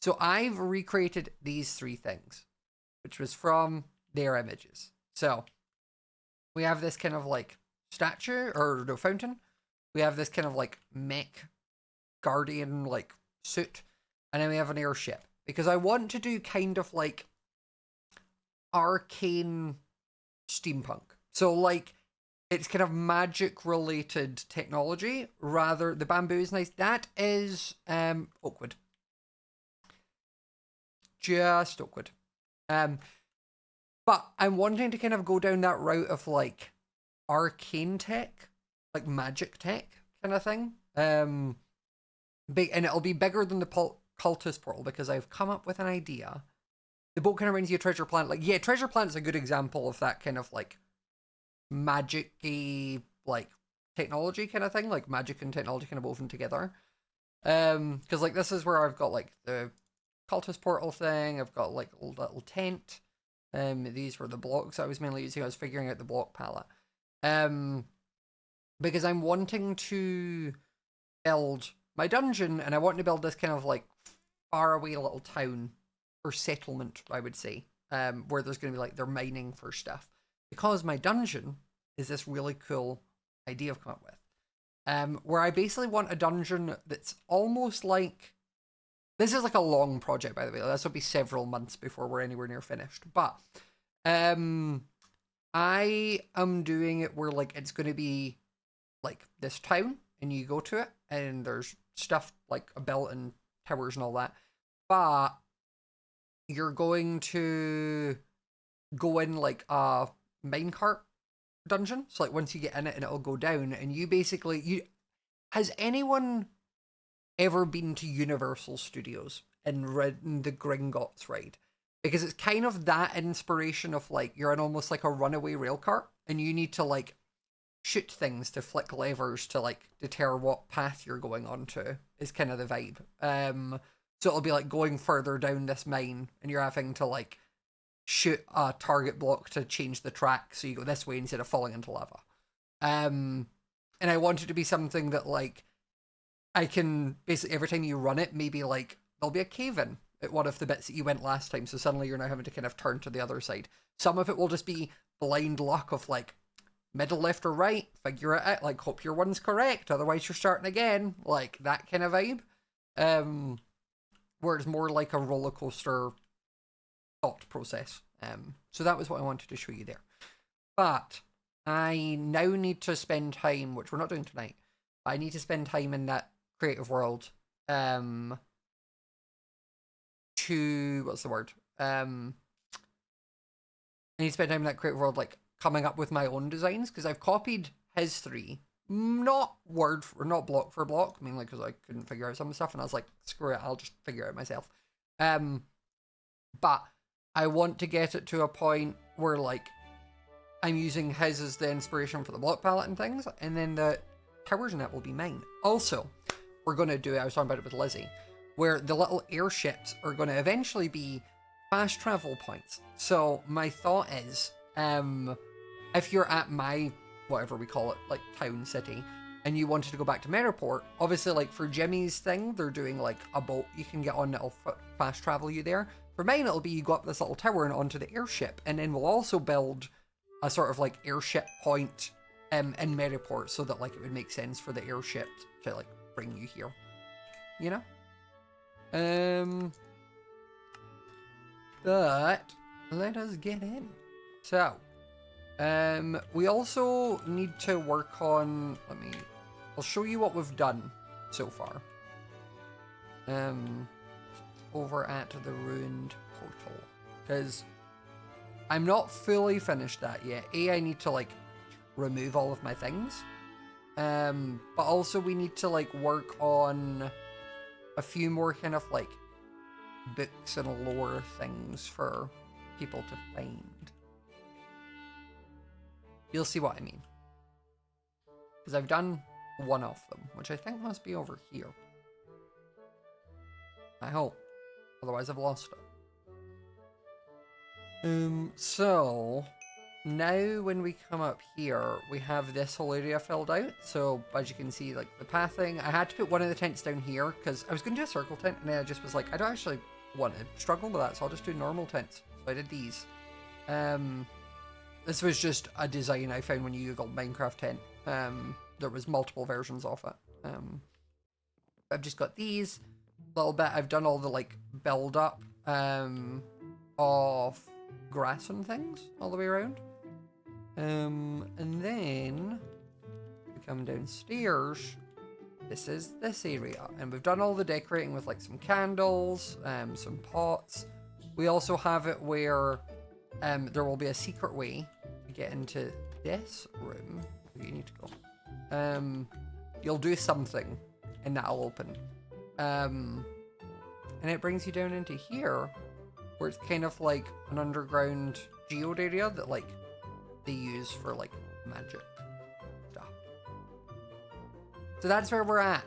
So I've recreated these three things, which was from their images. So we have this kind of like statue or no fountain. We have this kind of like mech guardian like suit, and then we have an airship because I want to do kind of like arcane steampunk. So like it's kind of magic related technology rather. The bamboo is nice. That is oak wood. Just oak wood. But I'm wanting to kind of go down that route of like arcane tech, like magic tech kind of thing. Big, and it'll be bigger than the cultist portal because I've come up with an idea. The boat kind of reminds you of treasure planet. Like, yeah, treasure planet is a good example of that kind of like magic-y like technology kind of thing, like magic and technology kind of woven together. Because like this is where I've got like the cultist portal thing. I've got like a little tent. These were the blocks I was mainly using. I was figuring out the block palette. Because I'm wanting to build my dungeon, and I want to build this kind of like far away little town or settlement, I would say, where there's going to be like they're mining for stuff. Because my dungeon is this really cool idea I've come up with, where I basically want a dungeon that's almost like, this is like a long project, by the way. This will be several months before we're anywhere near finished. But I am doing it where like it's going to be like this town, and you go to it, and there's stuff like built and towers and all that. But you're going to go in like a minecart dungeon. So like once you get in it, and it'll go down, and you basically has anyone ever been to Universal Studios and ridden the Gringotts ride? Because it's kind of that inspiration of like you're in almost like a runaway rail cart, and you need to like shoot things to flick levers to like deter what path you're going on to is kind of the vibe. So it'll be like going further down this mine, and you're having to like shoot a target block to change the track so you go this way instead of falling into lava. And I want it to be something that like I can basically every time you run it, maybe like there'll be a cave in at one of the bits that you went last time, so suddenly you're now having to kind of turn to the other side. Some of it will just be blind luck of like middle, left, or right, figure it out, like hope your one's correct, otherwise you're starting again, like that kind of vibe. Where it's more like a roller coaster thought process. So that was what I wanted to show you there. But I now need to spend time, which we're not doing tonight, but I need to spend time in that creative world to, what's the word? I need to spend time in that creative world, like coming up with my own designs, because I've copied his three, not word for, not block for block, mainly because I couldn't figure out some stuff, and I was like, screw it, I'll just figure it out myself. But I want to get it to a point where like I'm using his as the inspiration for the block palette and things, and then the towers in it will be mine. Also, we're going to do, I was talking about it with Lizzie, where the little airships are going to eventually be fast travel points. So my thought is, if you're at my, whatever we call it, like town, city, and you wanted to go back to Merriport, obviously like for Jimmy's thing, they're doing like a boat you can get on that'll fast travel you there. For mine, it'll be you go up this little tower and onto the airship, and then we'll also build a sort of like airship point in Merriport, so that like it would make sense for the airship to like bring you here, you know? But let us get in. So, we also need to work on, I'll show you what we've done so far. Over at the ruined portal, because I'm not fully finished that yet. I need to like remove all of my things, but also we need to like work on a few more kind of like books and lore things for people to find. You'll see what I mean, because I've done one of them, which I think must be over here. I hope. Otherwise I've lost it. So now when we come up here, we have this whole area filled out. So as you can see, like the pathing, I had to put one of the tents down here because I was going to do a circle tent, and then I just was like, I don't actually want to struggle with that, so I'll just do normal tents. So I did these. This was just a design I found when you googled Minecraft tent. There was multiple versions of it. I've just got these little bit. I've done all the like build up of grass and things all the way around. And then we come downstairs. This is this area, and we've done all the decorating with like some candles, some pots. We also have it where there will be a secret way to get into this room. You need to go. You'll do something, and that'll open. And it brings you down into here, where it's kind of like an underground geode area that like they use for like magic stuff. So that's where we're at.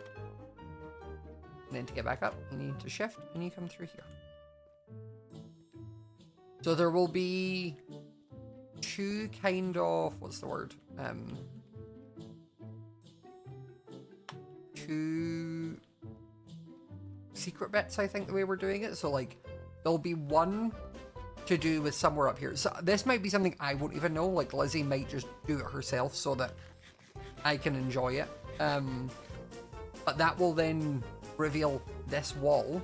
And then to get back up, you need to shift and you come through here. So there will be two kind of, what's the word? Two secret bits, I think, the way we're doing it. So like there'll be one to do with somewhere up here. So this might be something I won't even know. Like Lizzie might just do it herself so that I can enjoy it. But that will then reveal this wall,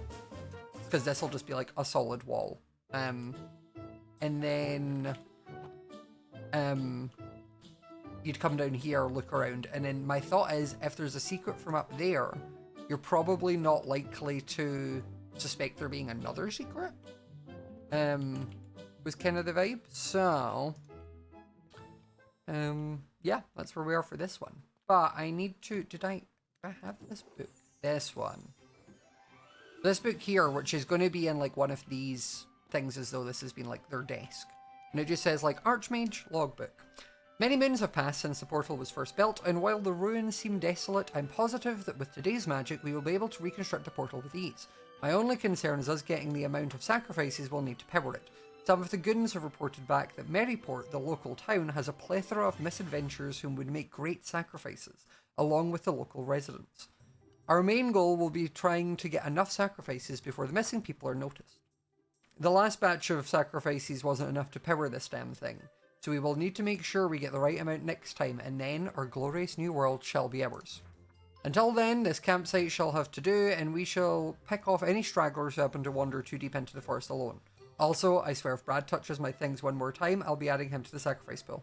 because this will just be like a solid wall. And then you'd come down here, look around, and then my thought is if there's a secret from up there, you're probably not likely to suspect there being another secret. Was kind of the vibe. So yeah, that's where we are for this one. But I need to, did I have this book? This one. This book here, which is going to be in like one of these things, as though this has been like their desk. And it just says like Archmage Logbook. Many moons have passed since the portal was first built, and while the ruins seem desolate, I'm positive that with today's magic we will be able to reconstruct the portal with ease. My only concern is us getting the amount of sacrifices we'll need to power it. Some of the goons have reported back that Maryport, the local town, has a plethora of misadventures whom would make great sacrifices, along with the local residents. Our main goal will be trying to get enough sacrifices before the missing people are noticed. The last batch of sacrifices wasn't enough to power this damn thing, so we will need to make sure we get the right amount next time, and then our glorious new world shall be ours. Until then, this campsite shall have to do, and we shall pick off any stragglers who happen to wander too deep into the forest alone. Also, I swear if Brad touches my things one more time, I'll be adding him to the sacrifice pool.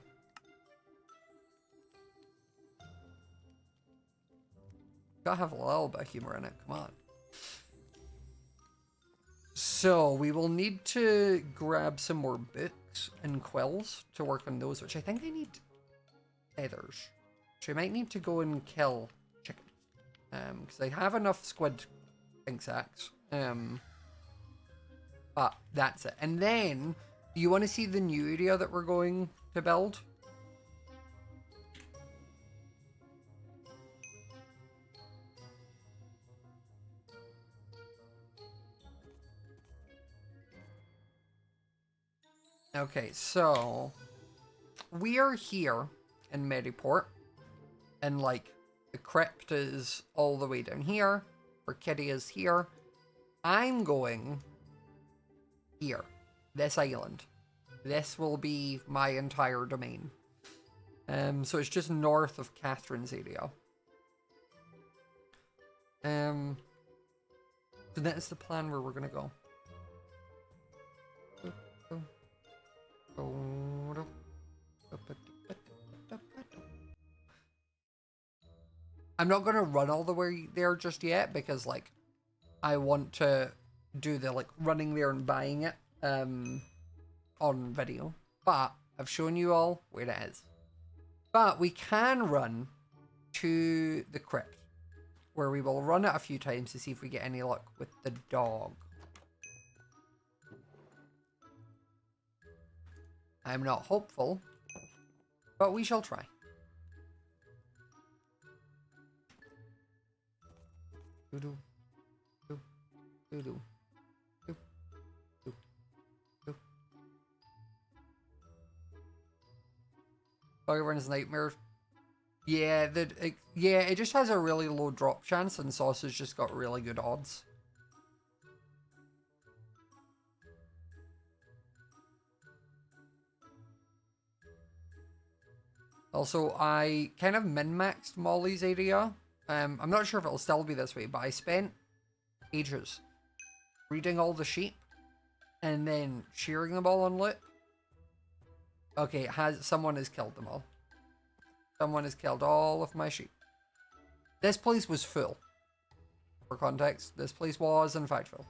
Gotta have a little bit of humor in it, come on. So, we will need to grab some more books and quills to work on those, which I think I need feathers. So we might need to go and kill chickens. Because I have enough squid pink sacks. But that's it. And then, do you want to see the new area that we're going to build? Okay, so we are here in Maryport, and like the crypt is all the way down here, where Kitty is here. I'm going here, this island. This will be my entire domain. So it's just north of Catherine's area. So that's the plan where we're gonna go. I'm not going to run all the way there just yet because like I want to do the like running there and buying it on video, but I've shown you all where it is. But we can run to the crypt, where we will run it a few times to see if we get any luck with the dog. I'm not hopeful, but we shall try. Doo-doo. Doo. Doo-doo. Doo. Doo. Doo. Everyone's nightmare. Yeah, it just has a really low drop chance, and Sausage just got really good odds. Also, I kind of min-maxed Molly's area. I'm not sure if it'll still be this way, but I spent ages reading all the sheep and then shearing them all on loop. Okay, someone has killed them all. Someone has killed all of my sheep. This place was full. For context, this place was in fact full.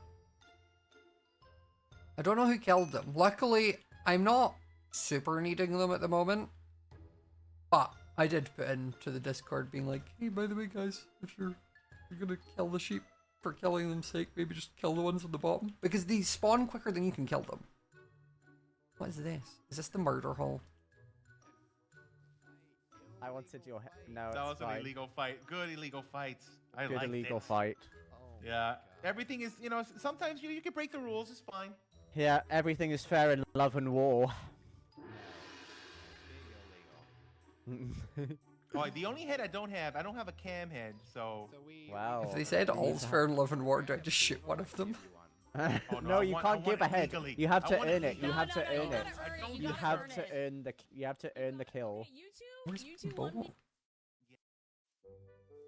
I don't know who killed them. Luckily, I'm not super needing them at the moment. But I did put into the Discord being like, hey, by the way, guys, if you're gonna kill the sheep for killing them's sake, maybe just kill the ones on the bottom. Because they spawn quicker than you can kill them. What is this? Is this the murder hole? I wanted your no. That was fine. an illegal fight. Good illegal fight. I Good liked illegal it. fight. Yeah. Everything is, you know, sometimes you can break the rules. It's fine. Yeah, everything is fair in love and war. Oh, the only head I don't have a cam head, so. Wow. If they said all's fair in love and war, do I just shoot one of them? Oh, no, you can't give a head. legally. You have I to want earn it. You legally. have to earn it. You have to earn the. You have to earn the kill. Where's my bow?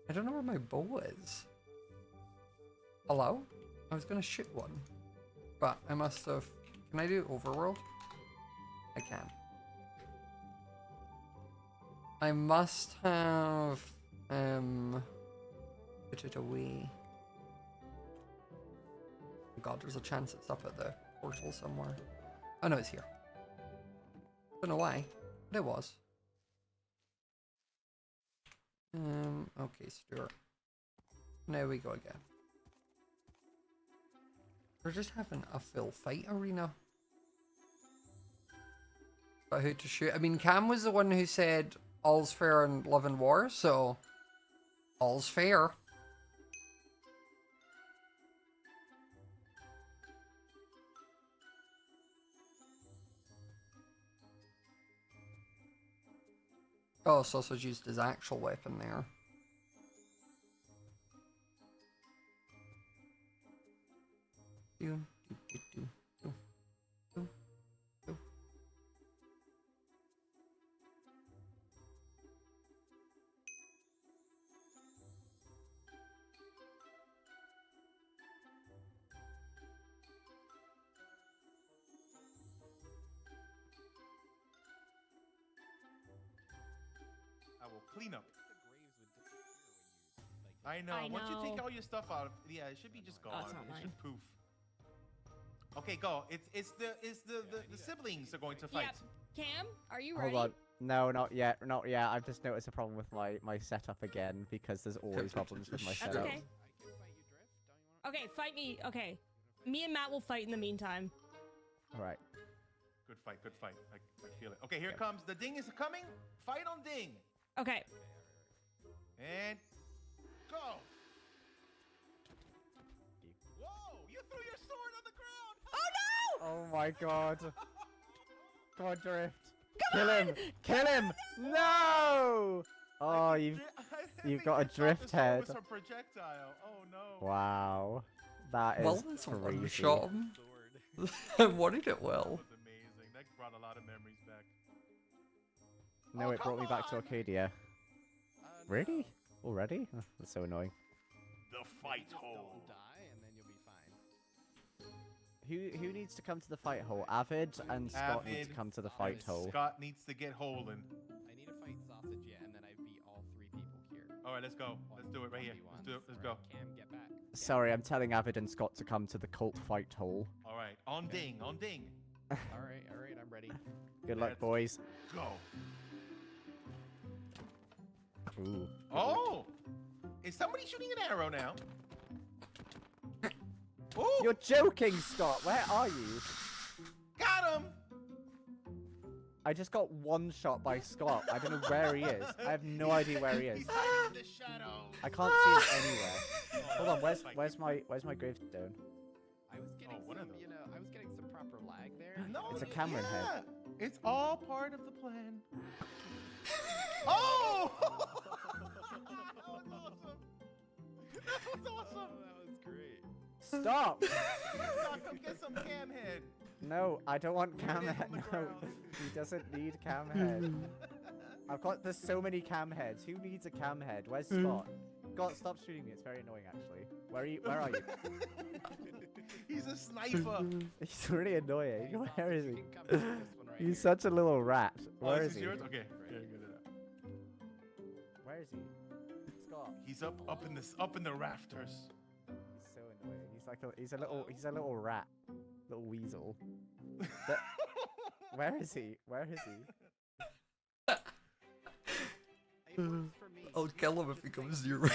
I don't know where my bow is. Hello? I was gonna shoot one. But I must have... Can I do overworld? I can. I must have... put it away. Oh god, there's a chance it's up at the portal somewhere. Oh no, it's here. Don't know why, but it was. Okay, Stuart. There we go again. We're just having a full fight arena. But who to shoot? I mean, Cam was the one who said all's fair in love and war, so all's fair. Oh, Sausage used his actual weapon there. I will clean up. I know. Once you take all your stuff out, yeah, it should be just gone. it's not It mine. should poof. Okay, go. It's the siblings are going to fight. Yeah. Cam, are you ready? Hold on. No, not yet. Not yet. I've just noticed a problem with my setup again because there's always problems with my That's setup. okay. Okay, fight me. Okay. Me and Matt will fight in the meantime. All right. Good fight. Good fight. I feel it. Okay, here it comes. The ding is coming. Fight on ding. Okay. And go. Whoa! You threw your sword on the ground. Oh no! Oh my god. God drift. Kill him! Kill him! No! Oh, you've got a drift head. It was a projectile. Oh no. Wow. That is Well, that's crazy. one shot him. I wanted it well. That was amazing. That brought a lot of memories back. No, Oh, it brought me back to come on! Arcadia. Really? Already? Oh, that's so annoying. The fight hole. Who needs to come to the fight hole? Avid and Scott need to Avid come to the fight hole. Scott needs to get holding. I need to fight Sausage yet, and then I beat all 3 people here. All right, let's go. Let's do it right here. Let's do it. Let's go. Cam, get back. Sorry, I'm telling Avid and Scott to come to the cult fight hole. All right, on ding, on ding. All right, I'm ready. Good luck, Let's boys. Go. Ooh. Oh! Is somebody shooting an arrow now? Ooh! You're joking, Scott. Where are you? Got him! I just got one shot by Scott. I don't know where he is. I have no idea where he is. He's hiding in the shadows. I can't see him anywhere. Hold on, where's my gravestone? I was getting one of some, those. you know, I was getting some proper lag there. No, It's a Cameron head. It's all part of the plan. Oh! That was awesome. That was awesome. That was great. Stop! Scott, come get some cam head. No, I don't want cam It is head. on the No, ground. he doesn't need cam head. There's so many cam heads. Who needs a cam head? Where's Scott? Scott, stop shooting me. It's very annoying, actually. Where are you? He's a sniper. He's really annoying. Hey, Where is Sausage, he? you can come to this one right He's here. such a little rat. Oh, Where is is this he? yours? Okay. Yeah, good enough. Where is he? Scott. He's up in the rafters. He's so annoying. He's a little rat. Little weasel. But- where is he? Where is he? It works for me. I'll You kill can him if just he say comes near me. World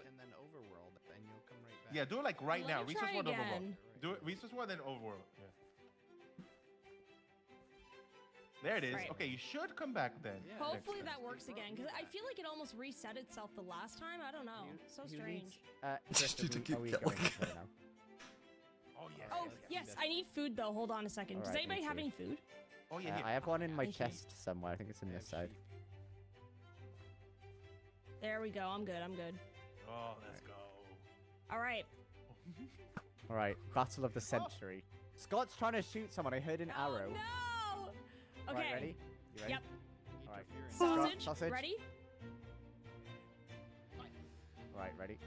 and then overworld, and you'll come right back. Yeah, do it like right Let now. me Resource try one, overworld. again. Do it. Resource one, then overworld. Yeah. There it is. Right. Okay, you should come back then. Yeah. Hopefully next that works again, because I feel like it almost reset itself the last time. I don't know. So Who strange. needs- Just Griffin, to keep are we killing going him. this way now? Oh yeah. Oh, yes, I need food though. Hold on a second. Does Alright, me anybody have too. any food? Oh yeah. I have one in my Thank you. chest somewhere. I think it's in this side. There we go. I'm good. I'm good. Oh, let's go. All right. All right, battle of the century. Scott's trying to shoot someone. I heard an arrow. Oh, no! Okay. Right, ready? You ready? Yep. Alright. Interference. Sausage. Sausage. Ready? All right, ready?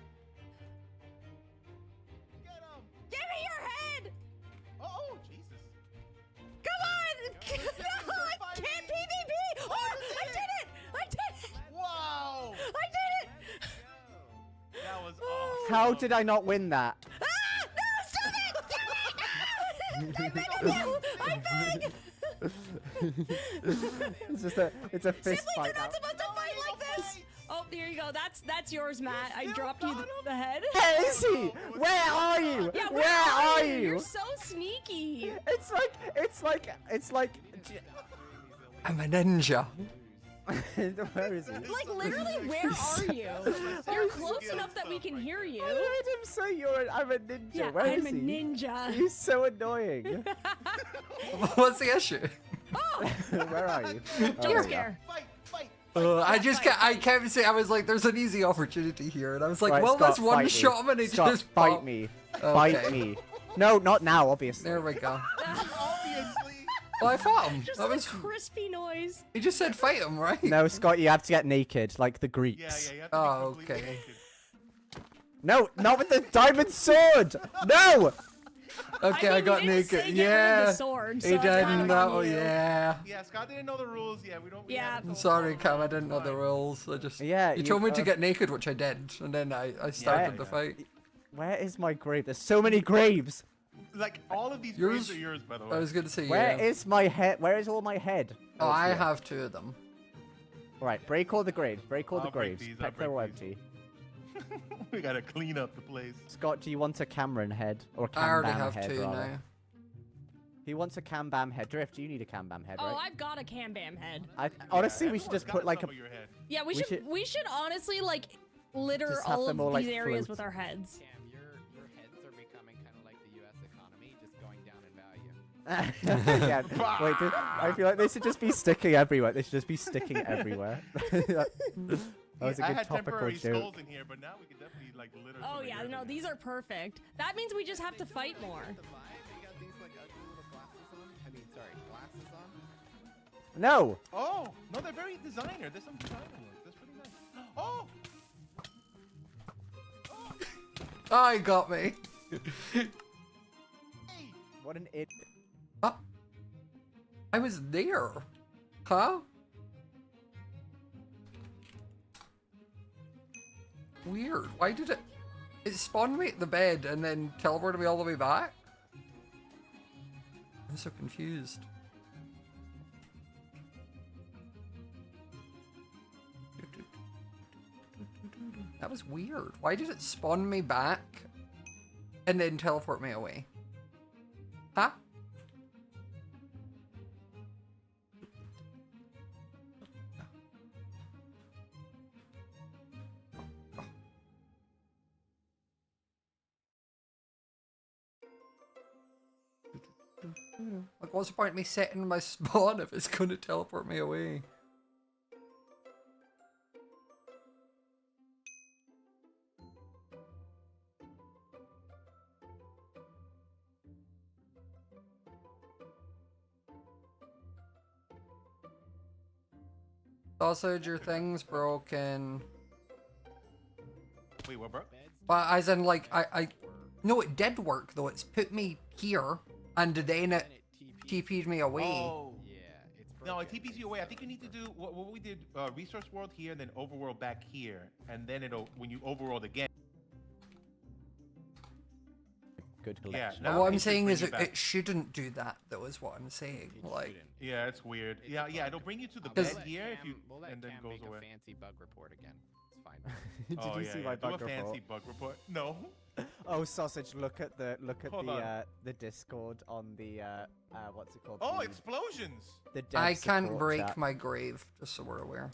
Get him. Give me your head! Oh, Jesus. Come on! No, I can't PvP! Oh, I did it! I did it! Wow. I did it! That was awesome. How did I not win that? Ah! No, stop it! Stop it! I'm begging! It's a fist Siblings fight are not now. supposed to fight like this! Oh, here you go. That's yours, Matt. I still dropped you got him? the head. Where is he? Where are you? Yeah, where are you? You're so sneaky. It's like. I'm a ninja. Where is he? Like, literally, where are you? You're close enough that we can hear you. I heard him say I'm a ninja. Yeah, Where is I'm a he? ninja. He's so annoying. What's the issue? Oh, Where are you? jump there you scare. Fight. I kept saying, I was like, there's an easy opportunity here, and I was like, Right, well, Scott, let's one fight me. shot him, and he Scott, just fight popped. me. Okay. Fight me. No, not now, obviously. There we go. Obviously. Well, I fought him. Just That the was. crispy noise. He just said fight him, right? No, Scott, you have to get naked, like the Yeah, Greeks. you have to Oh, be completely okay. naked. No, not with the diamond sword! No! Okay, I I, mean, got you didn't say naked. get rid of Yeah. the sword, so he it's kind didn't. of That. on Oh, you. yeah. Yeah, Scott didn't know the rules. Yeah, we don't. Yeah. haven't told Sorry, him. Cam. I didn't know the Fine. rules. I just. Yeah, You told me to uh, get naked, which I did, and then I started the yeah. fight. Where is my grave? There's so many graves! Like all of these Yours- graves are yours, by the way. I was gonna say Where yeah. is my head? Where is all my head? Oh, it's I here. have 2 of them. Alright, break all the graves. Break all the I'll break graves. these, I'll Check they're all break these. empty. We gotta clean up the place. Scott, do you want a Cameron head? Or a Cam I already Bam have head, 2 rather? now. He wants a Cam Bam head. Drift, you need a Cam Bam head, Oh, right? I've got a Cam Bam head. Honestly, we Everyone's should just got put like a... some of your head. Yeah, We we should honestly like litter Just have all them of all, these like, areas float. with our heads. Cam, your heads are becoming kind of like the U.S. economy, just going down in value. yeah. Wait, I feel like they should just be sticking everywhere. They should just be sticking everywhere. That was a I good had topical temporary joke. skulls in here, but now we can definitely like litter. Oh some of yeah, your no, head. these are perfect. That means we just have to fight more. The vibe, they got these like ugly little glasses on. I mean, sorry, glasses on. No! Oh no, they're very designer. There's some designer work. That's pretty nice. Oh. Oh, he got me. Hey. What an idiot. Oh. I was there. Huh? Weird. Why did it... It spawned me at the bed and then teleported me all the way back? I'm so confused. That was weird. Why did it spawn me back and then teleport me away? Huh? Like, what's the point of me setting my spawn if it's going to teleport me away? Sausage, your thing's broken. Wait, what, bro? But as in, like, I... No, it did work, though. It's put me here, and then it TP'd me away. Oh. Yeah, it's No, it broken. TPs you away. I think you need to do what we did, resource world here, and then overworld back here, and then it'll when you overworld again. Good Yeah. collection. Now But what it I'm should saying bring is you it, back. it shouldn't do that, though, is what I'm saying. It Like, shouldn't. Yeah, it's weird. It's Yeah, okay. yeah. It'll bring you to the I'll bed let here if Cam- you, we'll let and then Cam goes make away. a fancy bug report again. It's fine. Did Oh, you yeah, see yeah. my Do bug a report? fancy bug report. No. Oh, sausage! Look at Hold on. the Discord on the what's it called? Oh, The- explosions. the dev I can't support break chat. my grave, just so we're aware.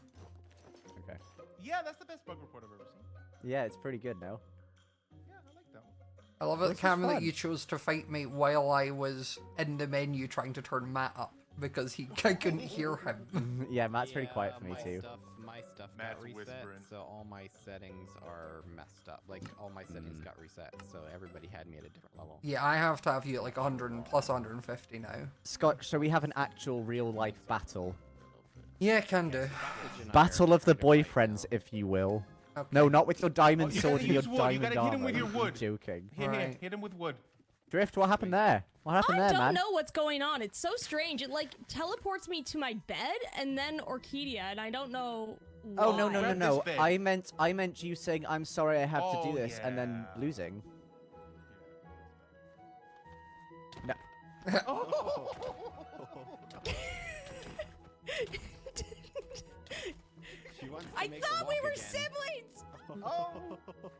Okay. Yeah, that's the best bug report I've ever seen. Yeah, it's pretty good now. Yeah, I like that one. I love This it, was Cam, that fun. you chose to fight me while I was in the menu trying to turn Matt up, because I couldn't hear him. Yeah, Matt's pretty quiet for me my too. My stuff Matt's got reset, whispering. so all my settings are messed up. Like, all my settings got reset, so everybody had me at a different level. Yeah, I have to have you at like 100 and plus 150 now. Scott, shall we have an actual real life battle? Yeah, can do. Sausage and I Battle are of the trying to fight boyfriends, now. if you will. Okay. No, not with your diamond you sword gotta and your use wood, you diamond gotta hit him armor. with your I'm wood. joking. Here, Right. hit him with wood. Drift, what happened there? What happened I there, don't man? know what's going on. It's so strange. It like teleports me to my bed and then Orchidia, and I don't know. Oh why. no no no Grab no! this bed. I meant you saying I'm sorry I have to Oh, do this and then yeah. losing. She wants to I make the thought we walk were again. siblings. Oh.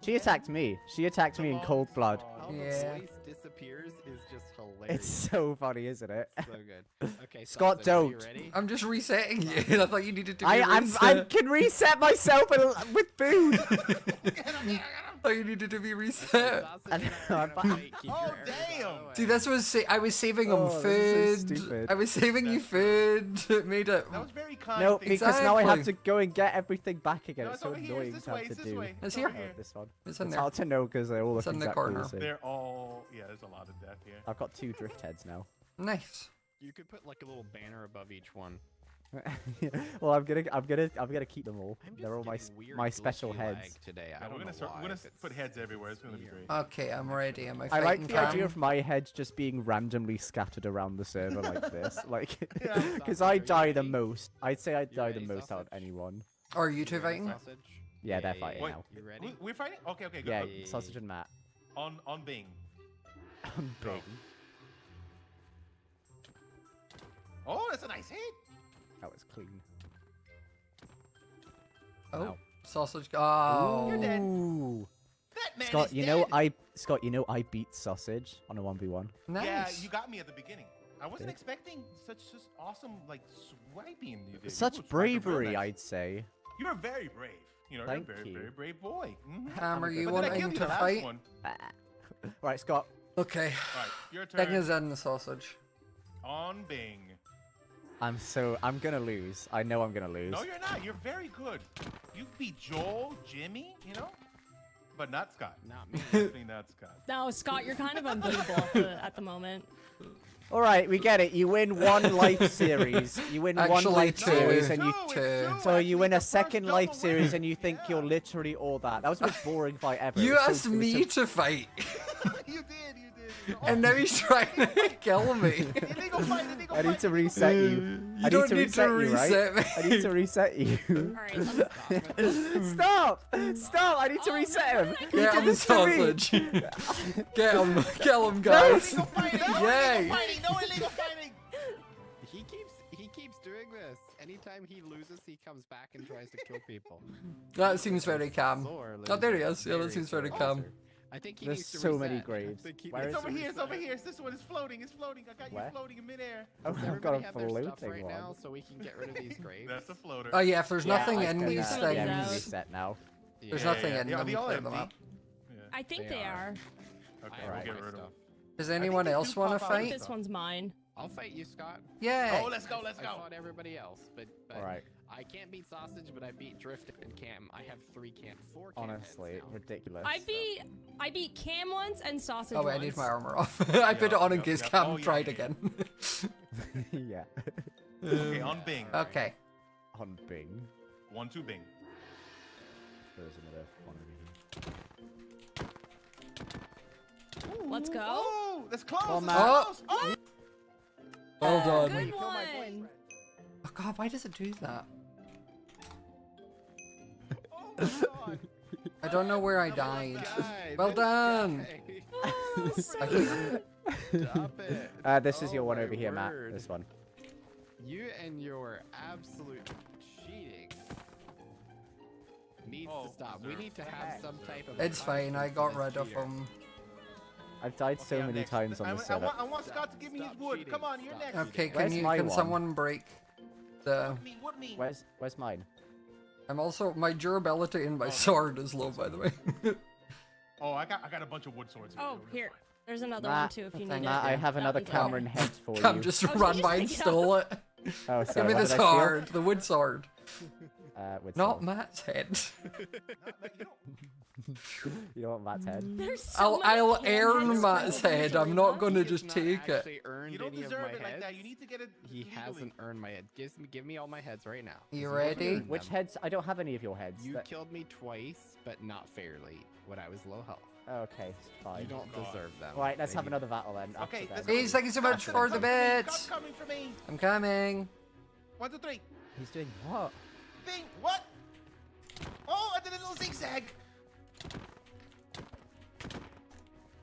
She attacked me. She attacked me in cold blood. How Yeah. the voice disappears is just hilarious. It's so funny, isn't it? so good. Okay, Scott, Sausage, are you don't. ready? I'm just resetting you, and I thought you needed to be I reset. can reset myself with food. I thought you needed to be Okay, reset. Sausage I and I know, are gonna fight. Keep your Oh, arrows out of damn. the way. See, this was I was saving him Oh, this is so food. stupid. I was saving you food. It made it. That was very kind. No, Thank you. because now I have Exactly. to go and get everything back again. No, It's it's so over here. annoying It's this to have way. to It's this do. way. It's over here. Oh, this one. It's in It's there. hard to know because they all look It's in the exactly corner. the same. They're all. Yeah, there's a lot of death here. I've got 2 drift heads now. Nice. You could put like a little banner above each one. Well, I'm gonna keep them all. I'm just They're all getting weird my special glitchy heads. lag today. I Yeah, don't know we're why, gonna but put heads everywhere. It's gonna be weird. great. Okay, I'm ready. Am I I fighting like the idea Cam? of my head just being randomly scattered around the server like this, like, Yeah. because Sausage, I are you die the ready? most. I'd say I die the ready, most out of Sausage? anyone. Are you two You ready, fighting? Sausage? Yeah, they're fighting Wait, now. You ready? We're fighting. Okay, okay, good. Yeah, yeah, sausage yeah. and Matt. On Bing. Big. Oh, that's a nice hit. That was clean. Oh, Ow. sausage. Oh. You're dead. Ooh. That man Scott, is you dead. know I beat sausage on a 1v1. Nice. Yeah, you got me at the beginning. I wasn't Did? expecting such awesome like swiping you did. Such You were swiping real bravery, nice. I'd say. You're very brave. You know, Thank you're a very, you. very brave boy. Mhm. Cam, are I'm you But then I wanting killed you to the last fight? one. Right, Scott. Okay. All right, your Thing turn. is in the sausage. On Bing. I'm gonna lose. I know I'm gonna lose. No, you're not. You're very good. You beat Joel, Jimmy, you know, but not Scott. Not me. Definitely not Scott. No, Scott, you're kind of unbeatable at the moment. All right, we get it. You win 1 life series. You win 1 Actually, life two. series, and you. it's two. two. So you Actually, win the a first second life double series, win. and you think Yeah. you're literally all that. That was the most boring fight ever. You It was so- asked it was me so- to fight, You did. and now he's trying to kill me. Illegal fight. Illegal I need fight, to illegal reset you. You I don't need need to to reset you, right? reset me. I need to reset you. All right, let's Stop! Stop! I need to Oh, no, reset what him. did I You Get did him, this to me. sausage. Get him. Kill him, guys. fighting. No illegal Yay. fighting. No illegal fighting. He keeps doing this. Anytime he loses, he comes back and tries to kill people. That seems very calm. Sore Oh, there he loser. is. Yeah, that Very seems very sore calm. loser. I think he There's needs to so many reset. graves. I think he Where needs is It's over to here. It's over reset. here. This one is floating. It's floating. I got Where? you floating in midair. Oh, Does I've got everybody a have their stuff floating right one. now so we can get rid of these graves? That's a floater. Oh yeah, if there's Yeah, nothing I in can, these some of yeah, things, those. reset now. there's Yeah. nothing in Yeah, them. they all Clear empty. them up. Yeah. I think They they are. are. Okay, I we'll have get my rid of them. stuff. Does think anyone they do else want to pop out. fight? This one's mine. I'll fight you, Scott. Yeah. Oh, let's go. Let's I go. fought everybody else, but All right. I can't beat Sausage, but I beat Drift and Cam. I have 4 Cam Honestly, heads now. ridiculous. I beat Cam once and Sausage Oh wait, I once. need my armor off. I put it on in Yup, case yup. Cam Oh, yeah, tried yeah, again. yeah. Okay, on Bing. Okay. On Bing. 1, 2, bing. There's another one over here. Let's go. Oh, that's close. Oh, that's Matt. close. Oh, Well done. Good you killed my one. boyfriend. Oh god, why does it do that? oh my God. I don't know where I died. Well done. Stop it. This is your one Oh over my here, Matt. word. This one. You and your absolute cheating needs Oh, to stop. We need to have some type of. It's fine, I punishment got for this rid of cheater. him. I've died so Okay, I'm many next. times on this setup. I want Scott to give me his Stop wood. cheating. Come on, you're Stop next. Okay, Where's my can one? someone break the... Wood me. Where's mine? I'm also... My durability and my sword is low, by the way. Oh, I got a bunch of wood swords. Oh, here. There's another Matt, one too if you need Matt, it. I have That another one's Cameron out. head for Cam you. just Oh, so ran you by just and pick it stole it. Oh, Give sorry. me what the did I steal? sword, the wood sword. With Not sword. Matt's head. You don't want Matt's head? There's so I'll many earn heads Matt's for head. the I'm not arena. gonna He has just not take it. actually earned You don't any of deserve my it like heads. that. You need to get it. He legally. hasn't earned my head. Give me all my heads right now. You 'cause haven't ready? earned Which them. heads? I don't have any of your heads. You That- killed me twice, but not fairly. When I was low health. Okay, fine. You don't God. deserve them. Right, let's have Maybe- another battle then. Okay, after let's that. go. Please, thank you so much Scott's for the coming for me. bits. Scott's coming for me. I'm coming. 1, 2, 3. He's doing what? Bing. What? Oh, I did a little zigzag.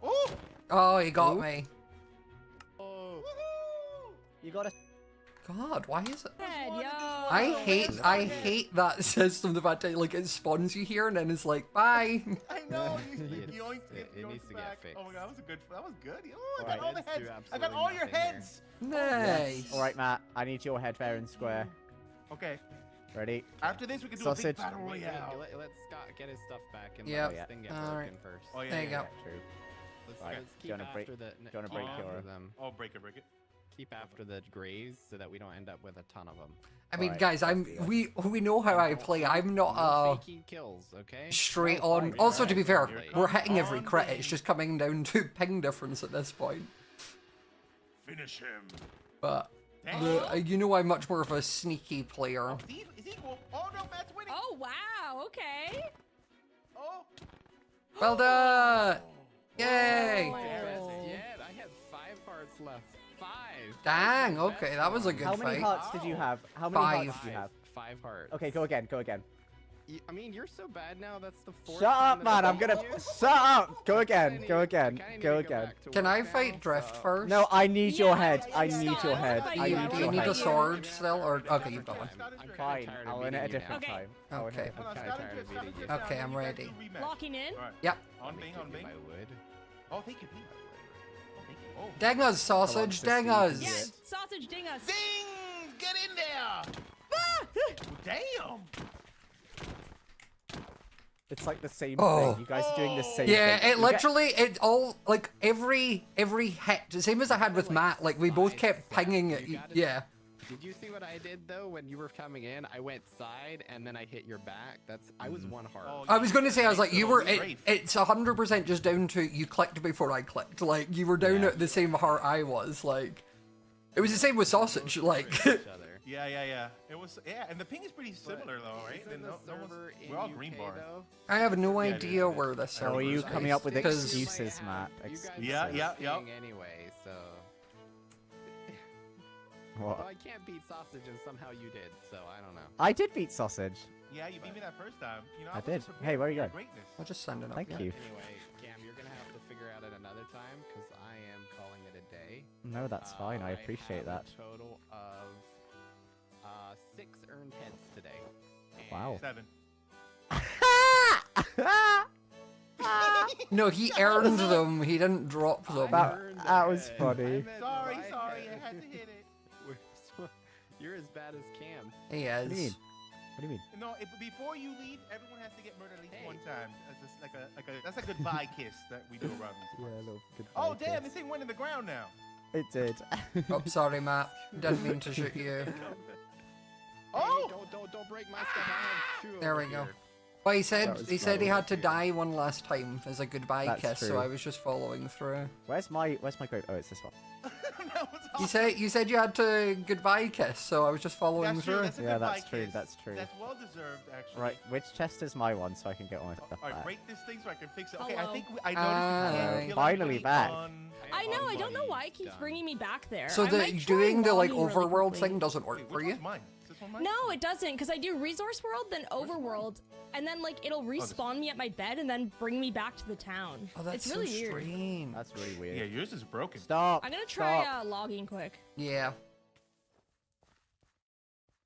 Oh. Oh, he got Ooh. me. Oh, Woohoo. You gotta. God, why is it? Head, yo. I hate that system. The fact that like it spawns you here and then it's like bye. I know. It's- Yoink, it yoinks needs to get back. fixed. Oh my God, that was a good. That was good. Oh, I Alright. got all the Heads do heads. I got absolutely all your nothing here. heads. Nice. All right, Matt. I need your head fair and square. Okay. Ready? After this, we can do Sausage. a big battle wait, royale. let Scott get his stuff back and Yep. let this thing get All broken right. first. Oh yeah. There you yeah, go. True. Let's, Right. let's Do keep you wanna break- after the. do you wanna break keep your- after them. Oh, break it, break it. Keep after the grays so that we don't end up with a ton of them. I mean, Alright, guys, let's do it. we know how I play. I'm not No faking kills, okay? straight No, on. fine, Also, to be fair, You're we're hitting every on crit. me. It's just coming down to ping difference at this point. Finish him. But Damn. you know, I'm much more of a sneaky player. Is he cool? Oh no, Matt's winning. Oh, wow. Okay. Oh. Well done! Yay! Oh. Best yet. I had 5 hearts left. 5. Dang. Best Okay, that was a one. good How many fight. hearts did you have? How many Five. hearts did you have? 5 hearts. Okay, go again. Go again. I mean, you're so bad now. That's the 4th. Shut time up, that man. I've I'm gonna. beaten you. Shut up. Go I again. kinda Go need- again. I kinda Go need to again. back to Can work I now, fight Drift so- first? No, I need your Yeah, head. I yeah, need yeah, your yeah, head. yeah, I yeah, need yeah, Do your you need head. a sword still, or okay, you've got one. I'm Fine. tired of I'll win beating it a you now. different Okay. time. Okay. Hold on, kinda Scott tired and of Scott beating and you. Drift Okay, down. I'm You guys ready. do rematch. Locking in. All right. Yep. On Let me Bing, give on you Bing. my wood. Oh, thank you, please. Oh, thank you. Oh. Dang us, sausage. to Dang see us. who Yeah, Yes. sausage ding us. Ding! Get in there! Damn! It's like the same Oh. thing. You guys are doing the same Yeah, thing. it literally, it all, like, every hit, the same as I had with Matt, like, we both kept pinging it, yeah. Did you see what I did though when you were coming in? I went side and then I hit your back. I was 1 heart. Oh, I was gonna say, I was like, you were, Great. it's 100% just down to, you clicked before I clicked, like, you were down Yeah. at the same heart I was, like, it was the same with sausage, like, Each other. Yeah. It was, yeah, and the ping is pretty similar though, right? Isn't And the no one's- server in we're all UK, green bar. though? I have no Yeah, it is, idea it is. where this Oh, are you server is coming up with based, excuses? You might Excuses, have- Matt, You guys excuses. Yeah, are yeah. ping anyway, so. What? Well, I can't beat sausage and somehow you did, so I don't know. I did beat sausage. Yeah, you beat me that first time. You know, I wasn't did. prepared Hey, where are you for your going? Greatness. I'll just send it up. Thank yeah. you. Anyway, Cam, you're gonna have to figure out it another time because I am calling it a day. No, that's fine. I appreciate have that. A total of 6 earned heads today. Wow. 7. No, he earned them, he didn't drop them. That- earned that was it. funny. I meant Sorry, my I head. had to hit it. You're as bad as Cam. He What do you mean? is. What do you mean? No, before you leave, everyone has to get murdered at least Hey. one time. That's a goodbye kiss that we do around these Yeah, a parts. little good. Oh damn, this thing went in the ground now. It did. Oh, sorry, Matt. Didn't mean to shoot you. Oh! Hey, don't break my stuff. I have 2 There over we go. here. Well, he That said was he said he funny. had to die one last time as a goodbye That's kiss, so true. I was just following through. Where's my grape? Oh, it's this one. That was You said you had to goodbye kiss, so I was just following That's true. through. That's a Yeah, goodbye that's true, kiss. that's true. That's well deserved, actually. Right, which chest is my one so I can get all my stuff All right, back? break this thing so I can fix it. Okay, I Hello. think I noticed you can't kill Finally anybody back. I know. I don't know Buddy, why it keeps done. bringing me back there. So I the might try doing the like logging really overworld quickly. thing doesn't work Wait, for which you. one's mine? Is this one mine? No, it doesn't, because I do Resource World, then Overworld, and then like it'll respawn me at my bed and then bring me back to the town. Oh, that's it's really so weird. strange. That's really weird. Yeah, yours is broken. Stop. I'm gonna try Stop. logging quick. Yeah.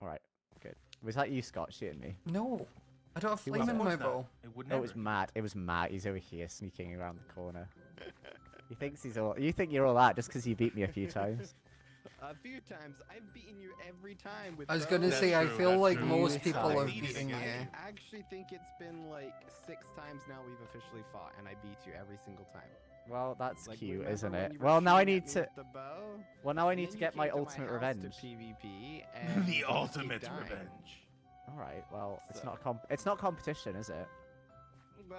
Alright, good. Was that you, Scott, shooting me? No, I don't have He flame wasn't. in my Of course not. bow. It would No, never. it was Matt. It was Matt. He's over here sneaking around the corner. He thinks he's all. You think you're all that just because you beat me a few times? A few times. I've beaten you every time with I was bows. gonna That's say, I true, feel that's like true. most people Yeah. have Yeah. beaten you. I actually think it's been like 6 times now we've officially fought, and I beat you every single time. Well, that's Like, cute, remember isn't when it? you were Well, now I shooting need at me to. with the bow? Well, now I And need then to you get my came to ultimate house to revenge. PvP, and The you just keep ultimate dying. revenge. All right. Well, it's So- not it's not competition, is it?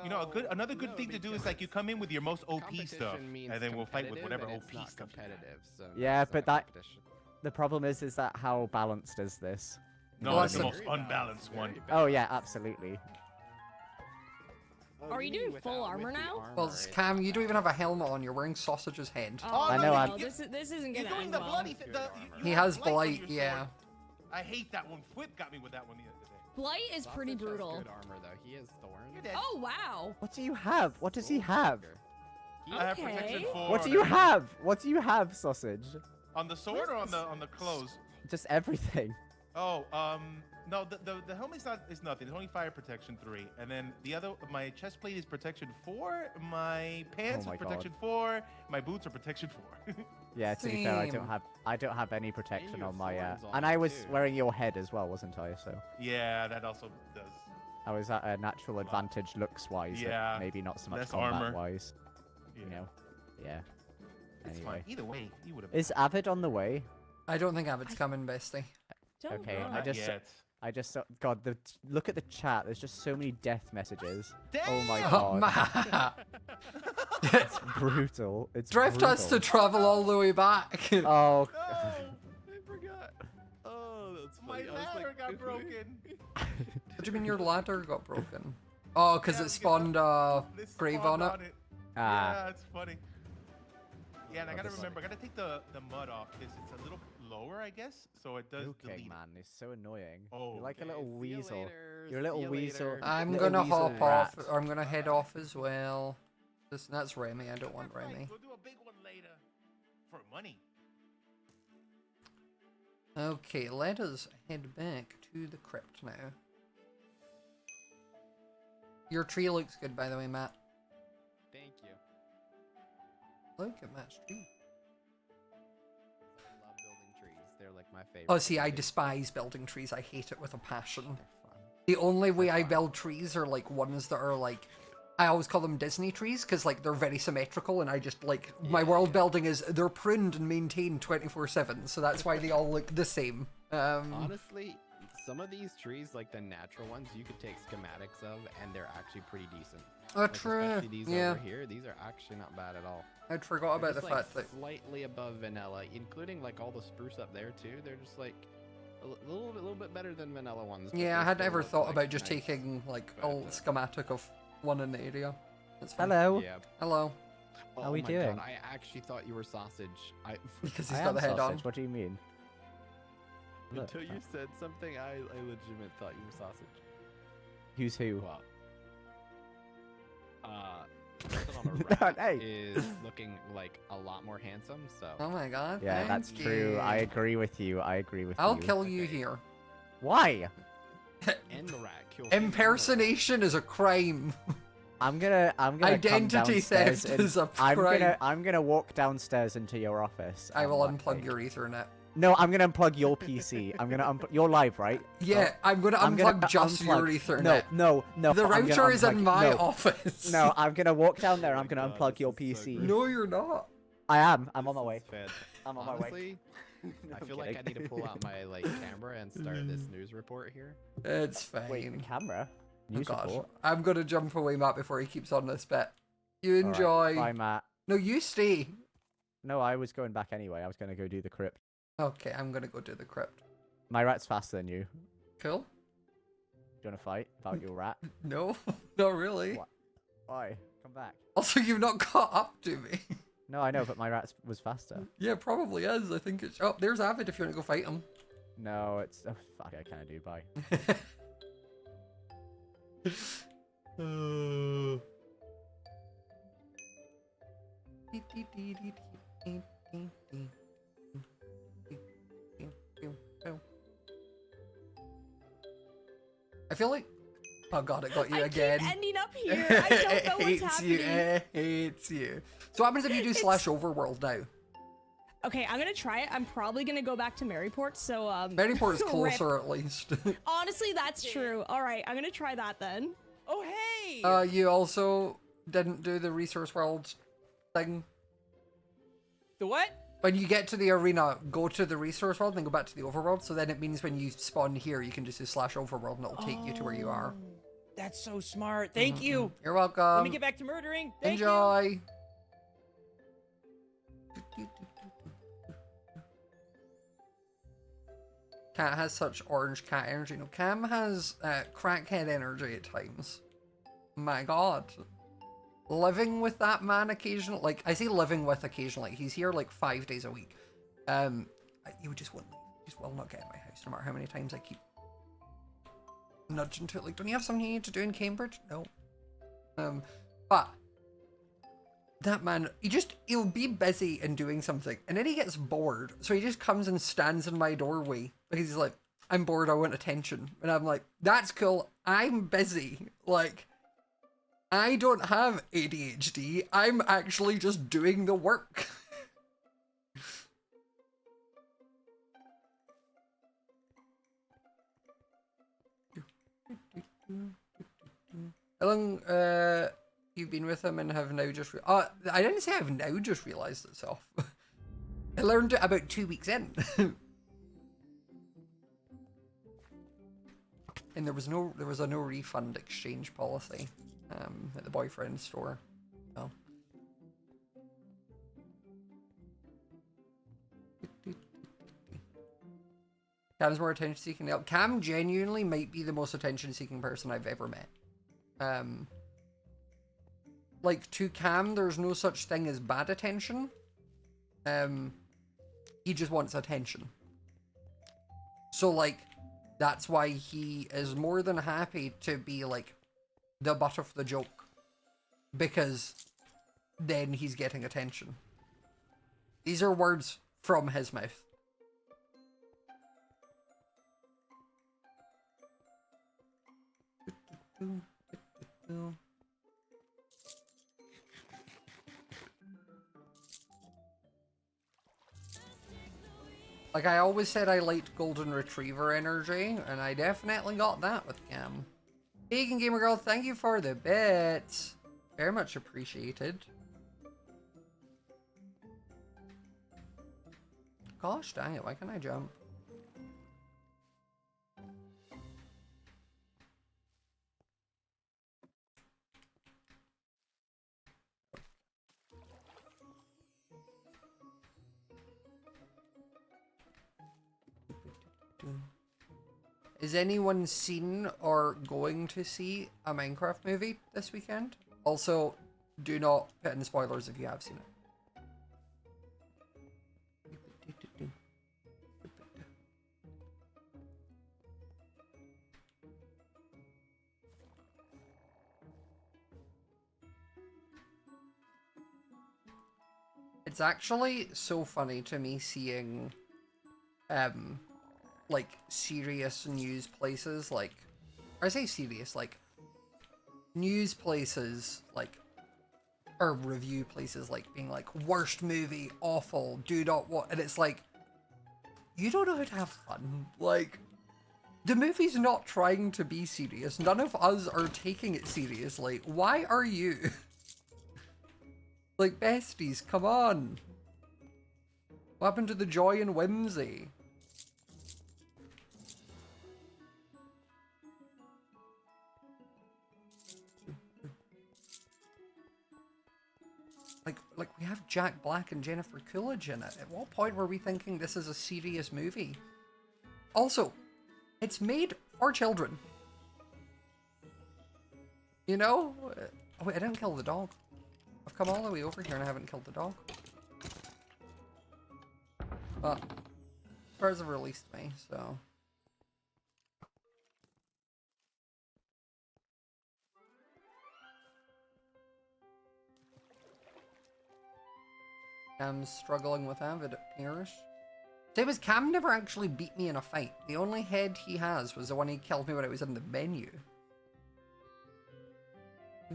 You know, Well, another good no, thing to do is because like you come in with your most OP competition stuff, means and then we'll fight with competitive, whatever and it's OP not stuff. you have. competitive. So Yeah, it's but not that- competition. The problem is that how balanced is this? No, Well, it's the that's most Very balanced, unbalanced very one. Oh yeah, balanced. absolutely. Oh, Are you mean doing full without- armor with the now? armor, Well, it's Cam, not you don't even bad. have a helmet on. You're wearing Sausage's head. Oh, I know, no, I'm- this isn't You're gonna doing end the well. bloody. Good The, armor. He have has blight on blight, your yeah. sword. I hate that one. Flip got me with that one the other day. Blight is pretty Sausage has brutal. Good armor though. He has thorns. You're dead. Oh wow. What do you have? What does he Soul have? Dagger. He I have Okay. protection 4. What do on you everything. have? What do you have, sausage? On the sword or on the clothes? Just everything. Oh, no, the helmet's not is nothing. It's only fire protection 3, and then the other my chest plate is protection 4. My pants Oh my are protection 4. My boots are protection 4. Yeah, to be fair, Same. I don't have any protection you have on my thorns on and you I was too. wearing your head as well, wasn't I? So Yeah, that also does. I was at a natural advantage looks wise, Yeah, maybe not so much less combat armor. wise. Yeah. You know. Yeah. It's Anyway. fine. Either way, you would have. Is Avid on the way? I don't think Avid's coming, bestie. Don't Okay, know. I just- yet. I just saw, God, look at the chat. There's just so many death messages. Oh my Damn! Oh, God. Matt. It's brutal. It's Drift has to brutal. travel all the way back. Oh. No! I forgot. Oh, that's My funny. I was ladder like, got broken. What do you mean your ladder got broken? Oh, because Yeah, it spawned This grave spawned on it. Ah. Yeah, it's funny. Yeah, and I Oh, gotta this- remember, I gotta take the mud off because it's a little lower, I guess, so it does Okay, delete. man, it's so annoying. Oh, You're like a okay, little see ya weasel. later, You're a little see ya weasel. later. I'm Little gonna weasel hop off. rat. I'm gonna head off as well. That's Remy. I don't want That's right, Remy. We'll do a big one later for money. Okay, let us head back to the crypt now. Your tree looks good, by the way, Matt. Thank you. Look at Matt's tree. I love building trees. They're like my favorite. Oh, see, I despise building trees. I hate it with a passion. They're fun. The only way I build trees are like ones that are like, I always call them Disney trees because like they're very symmetrical, and I just like my world building is they're pruned and maintained 24/7, so that's why they all look the same. Honestly, some of these trees, like the natural ones, you could take schematics of, and they're actually pretty decent. Like, True. especially these Yeah, over here, these are actually not bad at all. I'd forgot They're about the just, like, fact that. slightly above vanilla, including like all the spruce up there too. They're just like a little bit better than vanilla ones. but Yeah, I they had still never look, thought like, about just nice. taking like a but, schematic of one in the area. That's fine. Hello. Yeah. Hello. Oh, How we my doing? God, I actually thought you were sausage. Because he's I got am the head sausage. on. What do you mean? Look, Until you said something, I legitimate thought you were sausage. Who's who? Well, person on the right Hey. is looking like a lot more handsome. So Oh my god. Yeah, that's thank true. I you. agree with you. I agree with I'll you. kill you Okay. here. Why? and the rat kills me, and the rat. Impersonation is a crime. I'm gonna come Identity downstairs theft and is a I'm crime. gonna walk downstairs into your office. I and, will like, unplug your Ethernet. No, I'm gonna unplug your PC. I'm gonna you're live, right? Yeah, I'm gonna I'm unplug gonna just your unplug- Ethernet. No. The I'm gonna router is in unplug- my no, office. No, I'm gonna walk down there. I'm Oh my gonna God, unplug this your is so PC. good. No, you're not. I am. I'm on my This way. is fed. I'm on my way. Honestly, I feel like I need to pull out my like camera and start this news report here. It's fine. Wait, the camera? Oh News gosh. report? I'm gonna jump away, Matt, before he keeps on this bit. You All right, enjoy. Bye, Matt. No, you stay. No, I was going back anyway. I was going to go do the crypt. Okay, I'm gonna go do the crypt. My rat's faster than you. Cool. Do you want to fight about your rat? No, not really. What? Why? Come back. Also, you've not caught up to me. No, I know, but my rat was faster. Yeah, probably is. I think it's. Oh, there's Avid if you want to go fight him. No, it's... Oh, fuck, I can't do. Bye. I feel like. Oh god, it got you I again. keep ending up here. I don't know what's happening. It hates you. So what happens if you do slash overworld now? Okay, I'm gonna try it. I'm probably gonna go back to Maryport. So Maryport is closer at least. Honestly, that's true. All right, I'm gonna try that then. Oh, hey! You also didn't do the resource world thing. The what? When you get to the arena, go to the resource world and then go back to the overworld. So then it means when you spawn here, you can just do slash overworld and it'll take you to where you are. That's so smart. Thank you. You're welcome. Let me get back to murdering. Thank you. Enjoy. Cat has such orange cat energy. No, Cam has crackhead energy at times. My god. Living with that man occasionally, like, I say living with occasionally, he's here like 5 days a week. You just won't leave. He just will not get in my house no matter how many times I keep nudging to it. Like, don't you have something you need to do in Cambridge? No. But that man, he'll be busy and doing something, and then he gets bored, so he just comes and stands in my doorway because he's like, I'm bored, I want attention. And I'm like, that's cool, I'm busy. Like, I don't have ADHD, I'm actually just doing the work. How long, you've been with him and have now just I didn't say I've now just realised it's off. I learned it about 2 weeks in. And there was a no refund exchange policy at the boyfriend store. Oh. Cam's more attention seeking now. Cam genuinely might be the most attention seeking person I've ever met. Like, to Cam, there's no such thing as bad attention. He just wants attention. So, like, that's why he is more than happy to be, like, the butt of the joke. Because then he's getting attention. These are words from his mouth. Like, I always said I liked Golden Retriever energy, and I definitely got that with Cam. Vegan Gamer Girl, thank you for the bits. Very much appreciated. Gosh dang it, why can't I jump? Is anyone seen or going to see a Minecraft movie this weekend? Also, do not put in spoilers if you have seen it. It's actually so funny to me seeing like serious news places, like, or I say serious, like news places, like, or review places, like being like, worst movie, awful, do not watch, and it's like, you don't know how to have fun. Like, the movie's not trying to be serious, none of us are taking it seriously, why are you? Like, besties, come on. What happened to the joy and whimsy? like, we have Jack Black and Jennifer Coolidge in it. At what point were we thinking this is a serious movie? Also, it's made for children. You know? Oh wait, I didn't kill the dog. I've come all the way over here and I haven't killed the dog. But Spurs have released me, so... I'm struggling with Avid, it appears. Same as Cam never actually beat me in a fight. The only head he has was the one he killed me when I was in the menu. I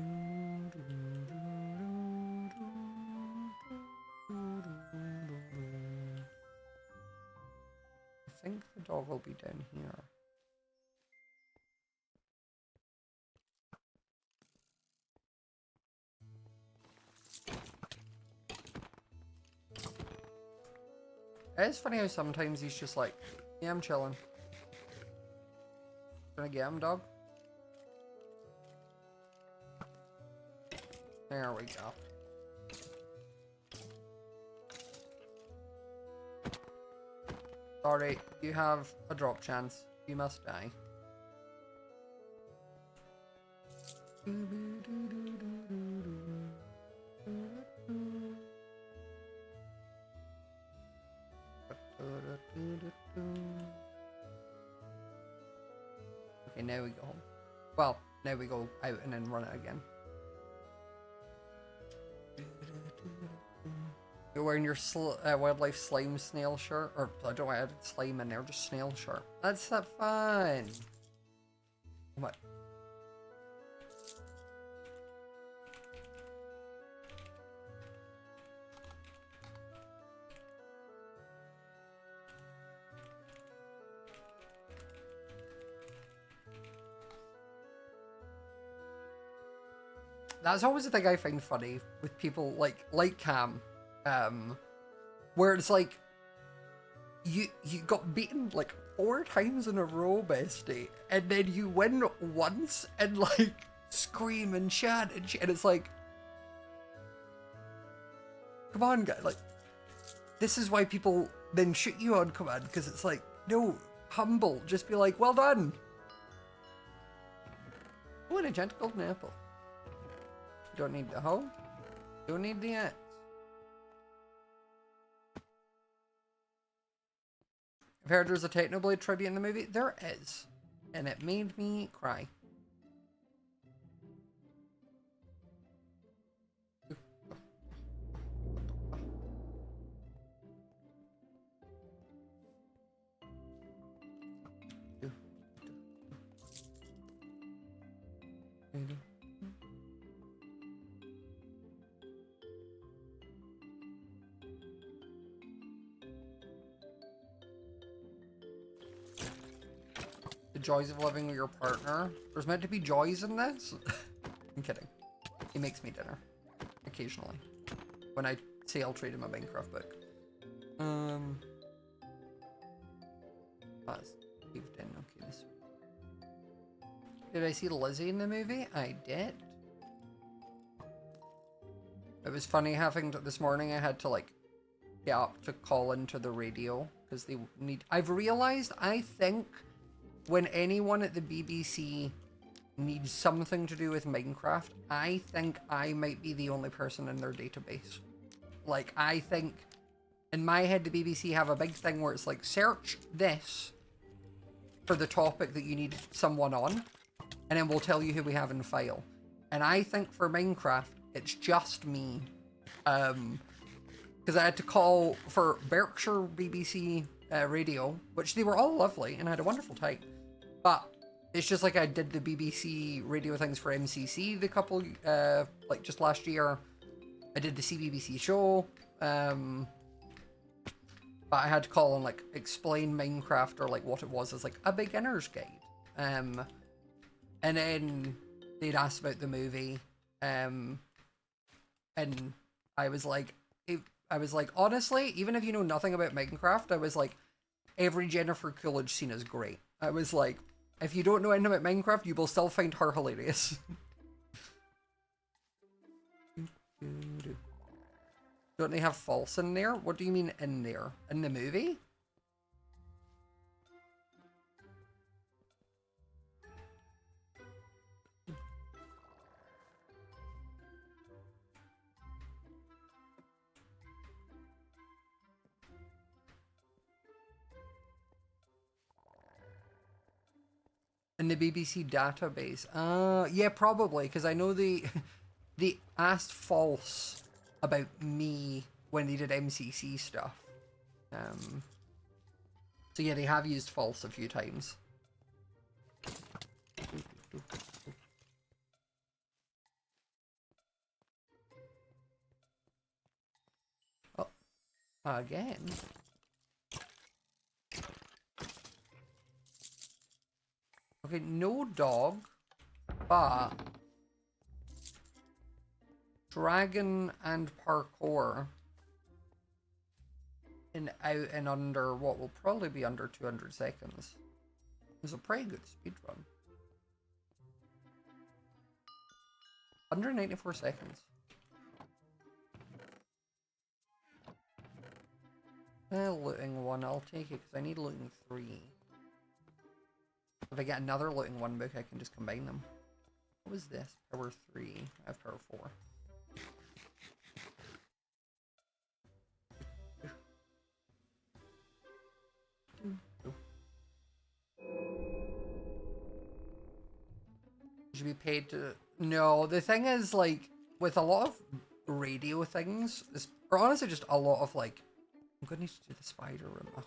think the dog will be down here. It's funny how sometimes he's just like, yeah, I'm chilling. Gonna get him, dog? There we go. Sorry, you have a drop chance. You must die. Okay, now we go home. Well, now we go out and then run it again. You're wearing your wildlife slime snail shirt, or I don't know why I added slime in there, just snail shirt. That's that fun. What? That's always the thing I find funny with people like Cam, where it's like you got beaten like 4 times in a row, bestie, and then you win once and like scream and chat and it's like, come on, guy, like this is why people then shoot you on command, because it's like, no, humble, just be like, well done. Oh, and a giant golden apple. Don't need the hoe. Don't need the axe. I've heard there's a Technoblade tribute in the movie. There is. And it made me cry. Joys of living with your partner. There's meant to be joys in this. I'm kidding. He makes me dinner. Occasionally. When I say I'll trade him a Minecraft book. That's okay, this. Did I see Lizzie in the movie? I did. It was funny having to, this morning I had to like get up to call into the radio because they need, I've realized, I think when anyone at the BBC needs something to do with Minecraft, I think I might be the only person in their database. Like, I think, in my head, the BBC have a big thing where it's like, search this for the topic that you need someone on, and then we'll tell you who we have in file. And I think for Minecraft, it's just me. Because I had to call for Berkshire BBC radio, which they were all lovely, and I had a wonderful time. But it's just like I did the BBC radio things for MCC the couple, like just last year. I did the CBBC show, but I had to call and like explain Minecraft or like what it was as like a beginner's guide. And then they'd asked about the movie, and I was like, honestly, even if you know nothing about Minecraft, I was like, every Jennifer Coolidge scene is great. I was like, if you don't know anything about Minecraft, you will still find her hilarious. Don't they have false in there? What do you mean in there? In the movie? In the BBC database. Yeah, probably, because I know they asked false about me when they did MCC stuff. So yeah, they have used false a few times. Oh, again. Okay, no dog, but dragon and parkour in out and under what will probably be under 200 seconds. It's a pretty good speed run. 194 seconds. Looting 1, I'll take it because I need looting 3. If I get another looting 1 book, I can just combine them. What was this? Power 3. I have power 4. Should be paid to... No, the thing is, like, with a lot of radio things, or honestly just a lot of, like... I'm gonna need to do the spider room. Oh.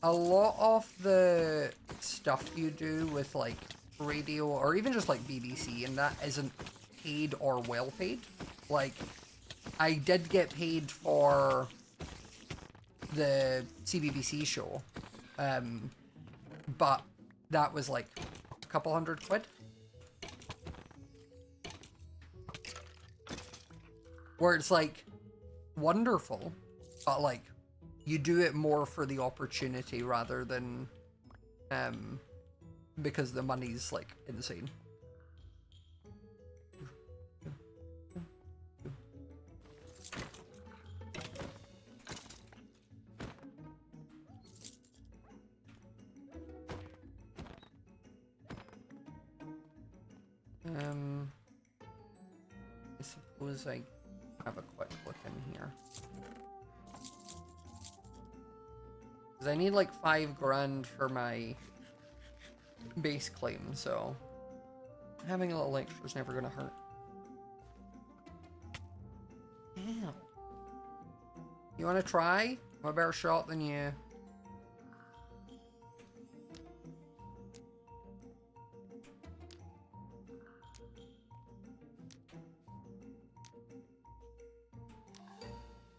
A lot of the stuff you do with, like, radio, or even just, like, BBC, and that isn't paid or well paid. Like, I did get paid for the CBBC show, but that was, like, a couple £100. Where it's, like, wonderful, but, like, you do it more for the opportunity rather than because the money's like insane. I suppose I have a quick look in here. I need like 5 grand for my base claim, so having a little extra is never gonna hurt. Ow. You wanna try? I'm a better shot than you.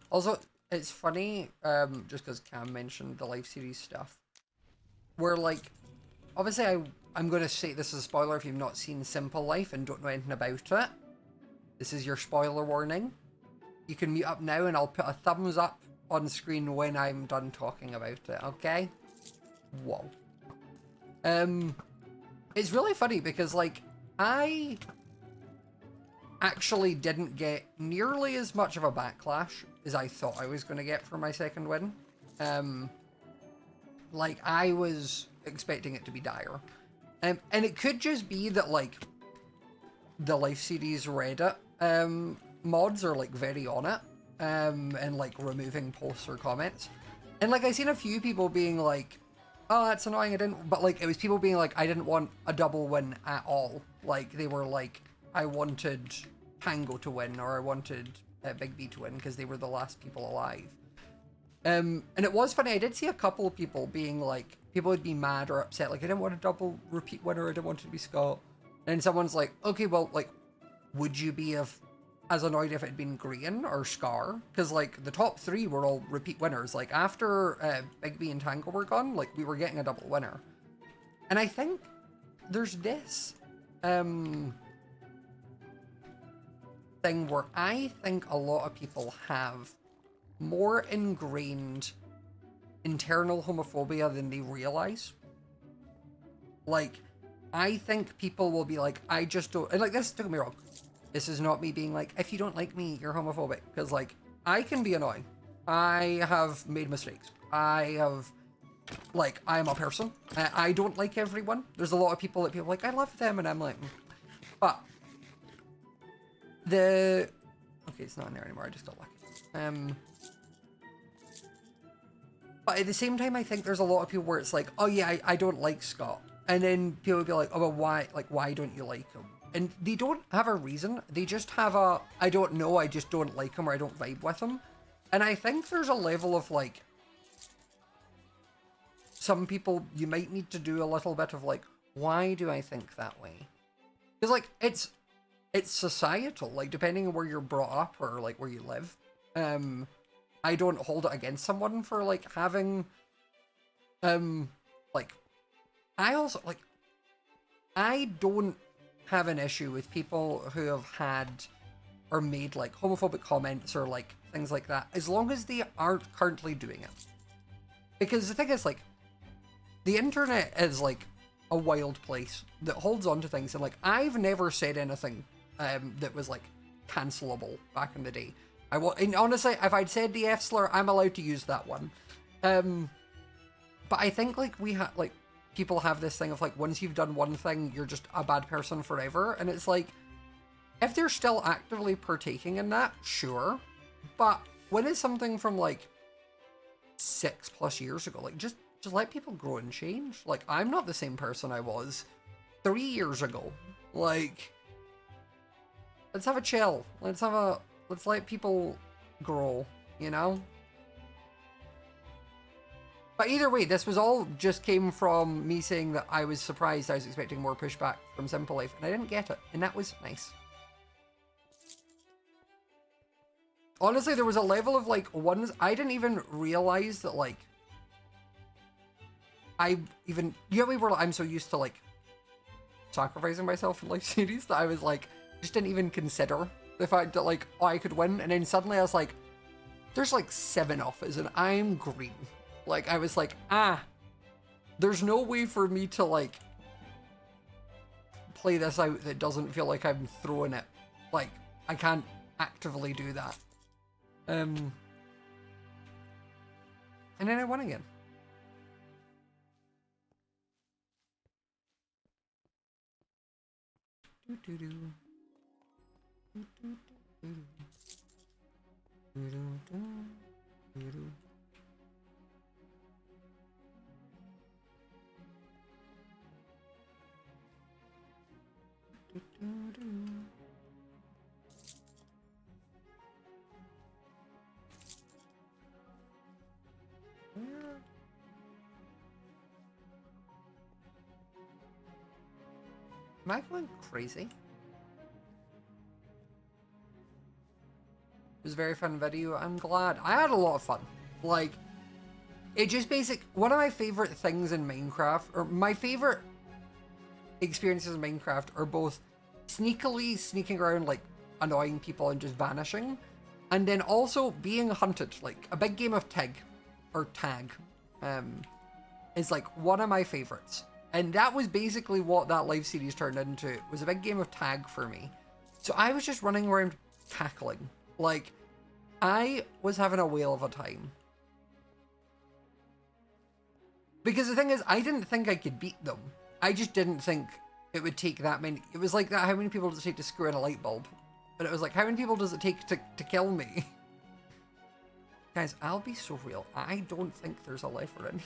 Also, it's funny, just because Cam mentioned the live series stuff, where, like, obviously I'm going to say this is a spoiler if you've not seen Simple Life and don't know anything about it. This is your spoiler warning. You can mute up now and I'll put a thumbs up on screen when I'm done talking about it, okay? Whoa. It's really funny because, like, I actually didn't get nearly as much of a backlash as I thought I was going to get for my second win. Like, I was expecting it to be dire. And it could just be that, like, the Life Series Reddit mods are, like, very on it. And, like, removing posts or comments. And, like, I seen a few people being like, oh, that's annoying, I didn't... But, like, it was people being like, I didn't want a double win at all. Like, they were like, I wanted Tango to win, or I wanted Big B to win, because they were the last people alive. And it was funny, I did see a couple of people being like, people would be mad or upset, like, I didn't want a double repeat winner, I didn't want it to be Scott. And someone's like, okay, well, like, would you be as annoyed if it had been Green or Scar? Because, like, the top 3 were all repeat winners. Like, after Big B and Tango were gone, like, we were getting a double winner. And I think there's this thing where I think a lot of people have more ingrained internal homophobia than they realize. Like, I think people will be like, I just don't, and like, this, don't get me wrong, This is not me being like, if you don't like me, you're homophobic. Because, like, I can be annoying. I have made mistakes. I have, like, I'm a person. I don't like everyone. There's a lot of people that people are like, I love them, and I'm like, but okay, it's not in there anymore. I just got lucky. But at the same time, I think there's a lot of people where it's like, oh yeah, I don't like Scott, and then people will be like, oh well, why? Like, why don't you like him? And they don't have a reason. They just have a, I don't know. I just don't like him, or I don't vibe with him. And I think there's a level of like, some people, you might need to do a little bit of like, why do I think that way? Because like, it's societal, like depending on where you're brought up or like where you live. I don't hold it against someone for like having, like, I also like, I don't have an issue with people who have had or made like homophobic comments or like things like that, as long as they aren't currently doing it. Because the thing is, like, the internet is like a wild place that holds on to things, and like, I've never said anything that was like cancelable back in the day. And honestly, if I'd said the F slur, I'm allowed to use that one. But I think like people have this thing of like, once you've done one thing, you're just a bad person forever. And it's like, if they're still actively partaking in that, sure. But when it's something from like 6+ years ago, like just let people grow and change. Like, I'm not the same person I was 3 years ago. Like, let's have a chill. Let's let people grow, you know? But either way, this was all just came from me saying that I was surprised. I was expecting more pushback from Simple Life, and I didn't get it, and that was nice. Honestly, there was a level of like ones I didn't even realize that like you know, we were, I'm so used to like sacrificing myself in life series that I was like, just didn't even consider the fact that like, oh, I could win, and then suddenly I was like, there's like 7 offers and I'm green. Like, I was like, there's no way for me to like play this out that doesn't feel like I'm throwing it. Like, I can't actively do that. And then I won again. Am I going crazy? It was a very fun video. I'm glad. I had a lot of fun. Like, it just one of my favorite things in Minecraft, or my favorite experiences in Minecraft, are both sneakily sneaking around, like, annoying people and just vanishing, and then also being hunted. Like, a big game of tag is like one of my favorites. And that was basically what that live series turned into. It was a big game of tag for me. So I was just running around cackling. Like, I was having a whale of a time. Because the thing is, I didn't think I could beat them. I just didn't think it would take that many. It was like that, how many people does it take to screw in a light bulb? But it was like, how many people does it take to kill me? Guys, I'll be so real. I don't think there's a lifer in.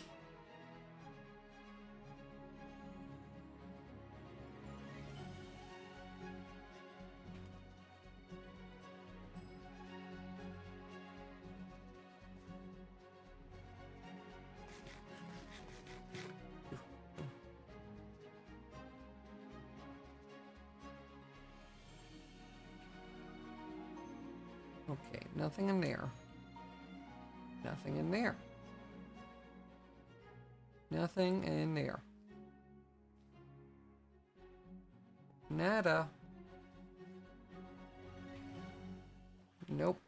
Okay, nothing in there. Nothing in there. Nothing in there. Nada. Nope.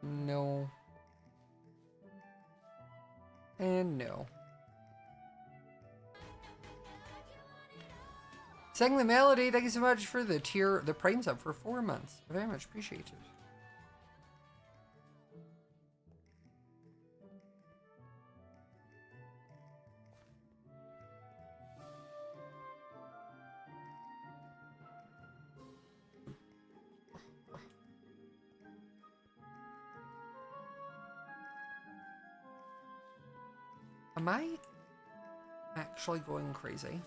No. And no. Sing the Melody, thank you so much for the Prime sub for 4 months. Very much appreciated. Am I actually going crazy?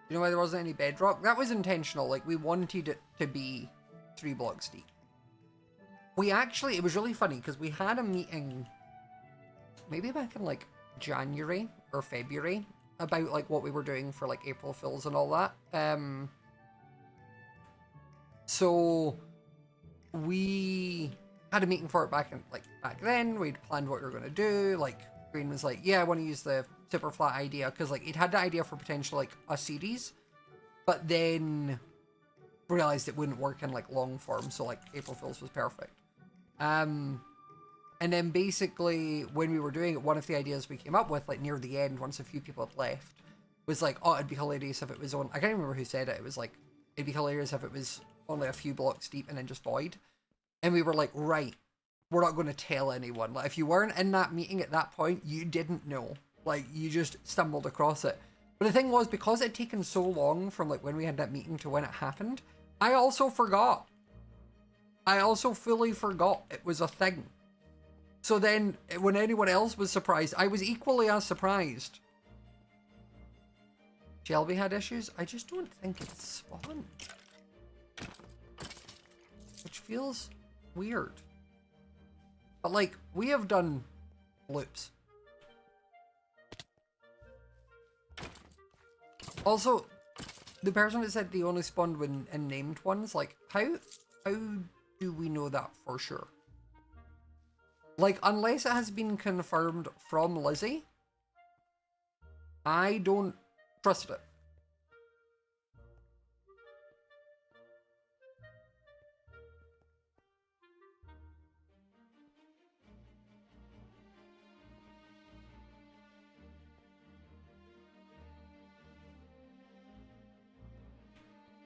You know why there wasn't any bedrock? That was intentional. Like, we wanted it to be 3 blocks deep. We actually, it was really funny because we had a meeting maybe back in like January or February about like what we were doing for like April Fools and all that. So we had a meeting for it back then. We'd planned what we were going to do. Like, Green was like, yeah, I want to use the super flat idea because like he'd had the idea for potential like a series, but then realized it wouldn't work in like long form, so like April Fools was perfect. And then basically when we were doing it, one of the ideas we came up with like near the end, once a few people had left, was like, oh, it'd be hilarious if it was on, I can't remember who said it, it was like, it'd be hilarious if it was only a few blocks deep and then just void. And we were like, right, we're not going to tell anyone. Like, if you weren't in that meeting at that point, you didn't know. Like, you just stumbled across it. But the thing was, because it had taken so long from like when we had that meeting to when it happened, I also forgot. I also fully forgot it was a thing. So then, when anyone else was surprised, I was equally as surprised. Shelby had issues? I just don't think it's spawned. Which feels weird. But like, we have done loops. Also, the person that said they only spawned when in named ones, like, how do we know that for sure? Like, unless it has been confirmed from Lizzie, I don't trust it.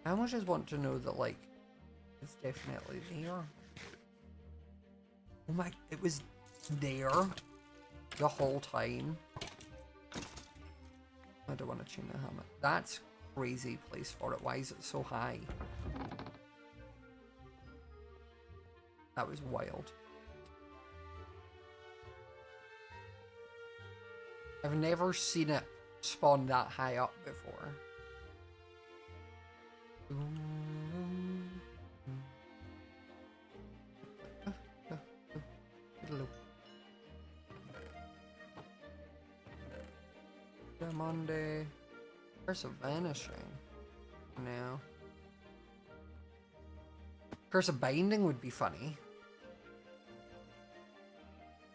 I almost just want to know that, like, it's definitely there. Oh my, it was there the whole time. I don't want to tune the helmet. That's crazy place for it. Why is it so high? That was wild. I've never seen it spawn that high up before. Monday. Curse of Vanishing. No. Curse of Binding would be funny.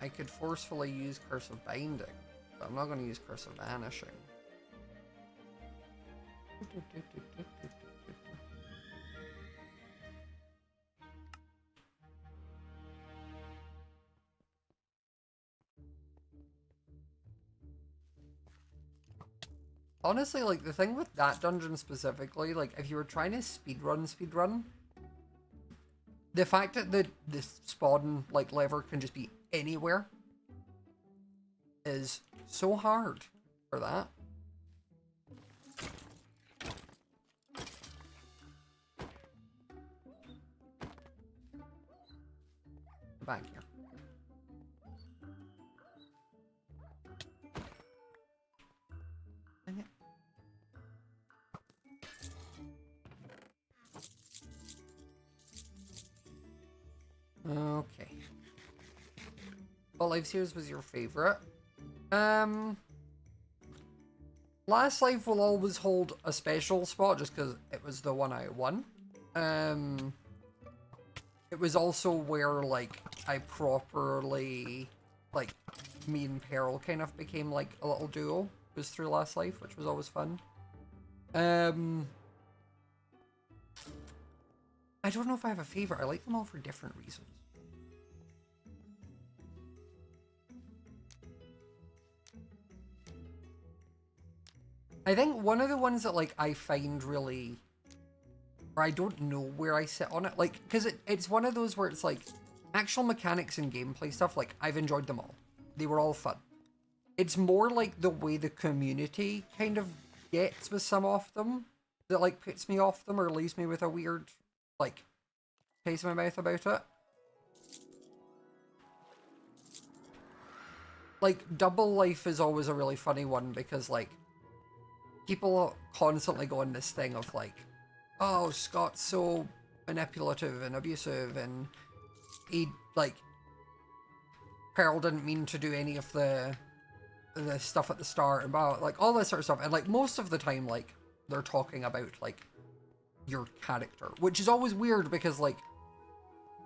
I could forcefully use Curse of Binding, but I'm not going to use Curse of Vanishing. Honestly, like, the thing with that dungeon specifically, like, if you were trying to speedrun, the fact that the spawn, like, lever can just be anywhere is so hard for that. Back here. Okay. What life series was your favorite? Last Life will always hold a special spot just because it was the one I won. It was also where, like, I properly, like, me and Pearl kind of became, like, a little duo. It was through Last Life, which was always fun. I don't know if I have a favorite. I like them all for different reasons. I think one of the ones that like I find really, or I don't know where I sit on it, like, because it's one of those where it's like actual mechanics and gameplay stuff, like I've enjoyed them all. They were all fun. It's more like the way the community kind of gets with some of them that like puts me off them or leaves me with a weird like taste in my mouth about it. Like Double Life is always a really funny one because like people constantly go on this thing of like, oh, Scott's so manipulative and abusive and he like Pearl didn't mean to do any of the stuff at the start and blah, like all this sort of stuff. And like most of the time like they're talking about like your character, which is always weird because like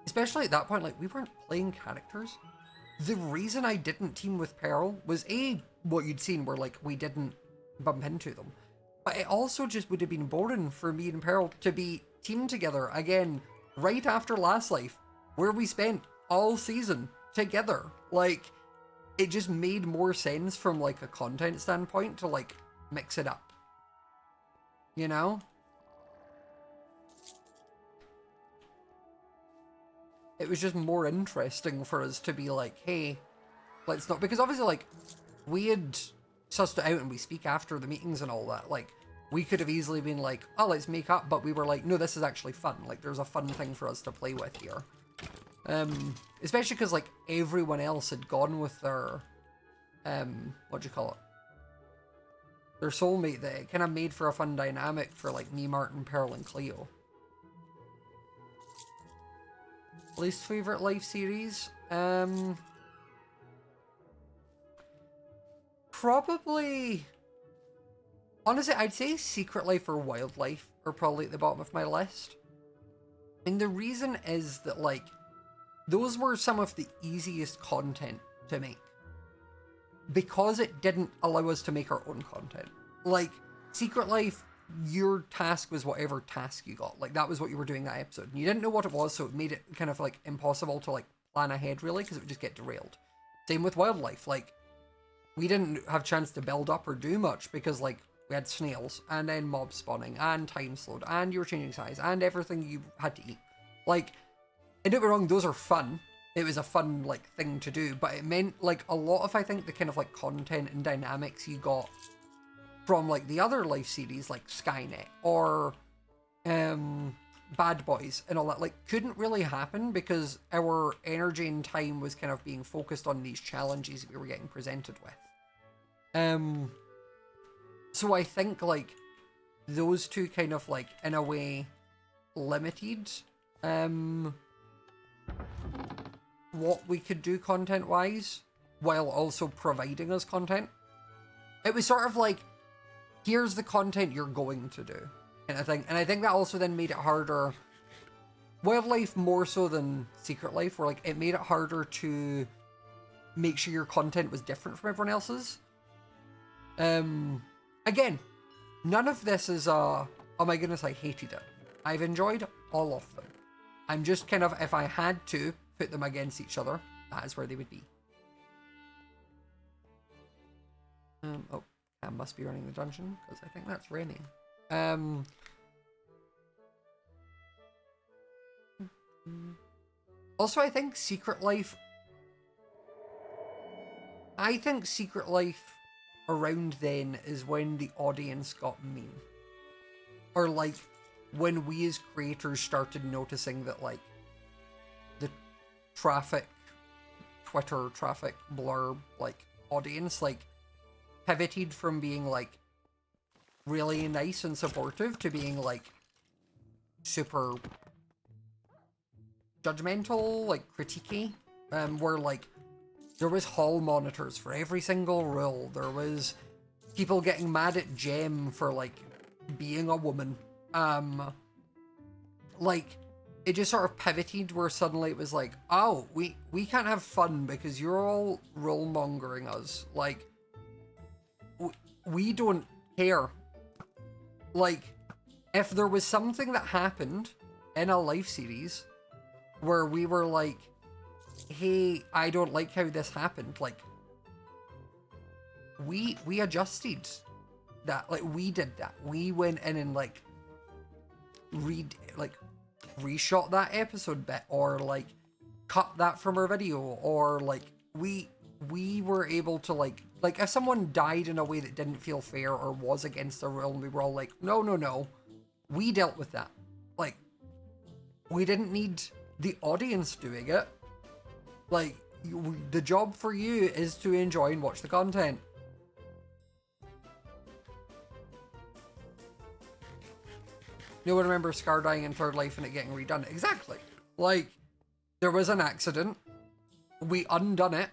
especially at that point like we weren't playing characters. The reason I didn't team with Pearl was what you'd seen where like we didn't bump into them, but it also just would have been boring for me and Pearl to be teamed together again right after Last Life where we spent all season together. Like it just made more sense from like a content standpoint to like mix it up, you know? It was just more interesting for us to be like, hey, let's not, because obviously like we had sussed it out and we speak after the meetings and all that. Like we could have easily been like, oh, let's make up, but we were like, no, this is actually fun. Like there's a fun thing for us to play with here. Especially because like everyone else had gone with their what do you call it, their soulmate, that it kind of made for a fun dynamic for like me, Martin, Pearl, and Cleo. Least favorite life series, probably honestly I'd say Secret Life or Wildlife are probably at the bottom of my list, and the reason is that like those were some of the easiest content to make because it didn't allow us to make our own content. Like Secret Life, your task was whatever task you got. Like that was what you were doing that episode. And you didn't know what it was, so it made it kind of like impossible to like plan ahead really because it would just get derailed. Same with Wildlife. Like we didn't have a chance to build up or do much because like we had snails and then mob spawning and time slowed and you were changing size and everything you had to eat. Like, and don't get me wrong, those are fun. It was a fun like thing to do, but it meant like a lot of I think the kind of like content and dynamics you got from like the other life series like Skynet or Bad Boys and all that like couldn't really happen because our energy and time was kind of being focused on these challenges we were getting presented with. So I think like those two kind of like in a way limited what we could do content wise while also providing us content. It was sort of like, here's the content you're going to do kind of thing. And I think that also then made it harder. Wildlife more so than Secret Life, where like it made it harder to make sure your content was different from everyone else's. Again, none of this is oh my goodness, I hated it. I've enjoyed all of them. I'm just kind of, if I had to put them against each other, that is where they would be. Oh, I must be running the dungeon because I think that's raining. Also, I think Secret Life around then is when the audience got mean. Or like when we as creators started noticing that like the Twitter traffic blurb like audience like pivoted from being like really nice and supportive to being like super judgmental, like critiquey, where like there was hall monitors for every single rule. There was people getting mad at Jem for like being a woman. Like it just sort of pivoted where suddenly it was like, oh, we can't have fun because you're all role mongering us. Like we don't care. Like if there was something that happened in a live series where we were like, hey, I don't like how this happened. Like, we adjusted that. Like, we did that. We went in and like reshot that episode bit, or like cut that from our video, or like we were able to like if someone died in a way that didn't feel fair or was against the rule, and we were all like, no, we dealt with that. Like, we didn't need the audience doing it. Like, the job for you is to enjoy and watch the content. No one remembers Scar dying in Third Life and it getting redone. Exactly. Like, there was an accident. We undone it.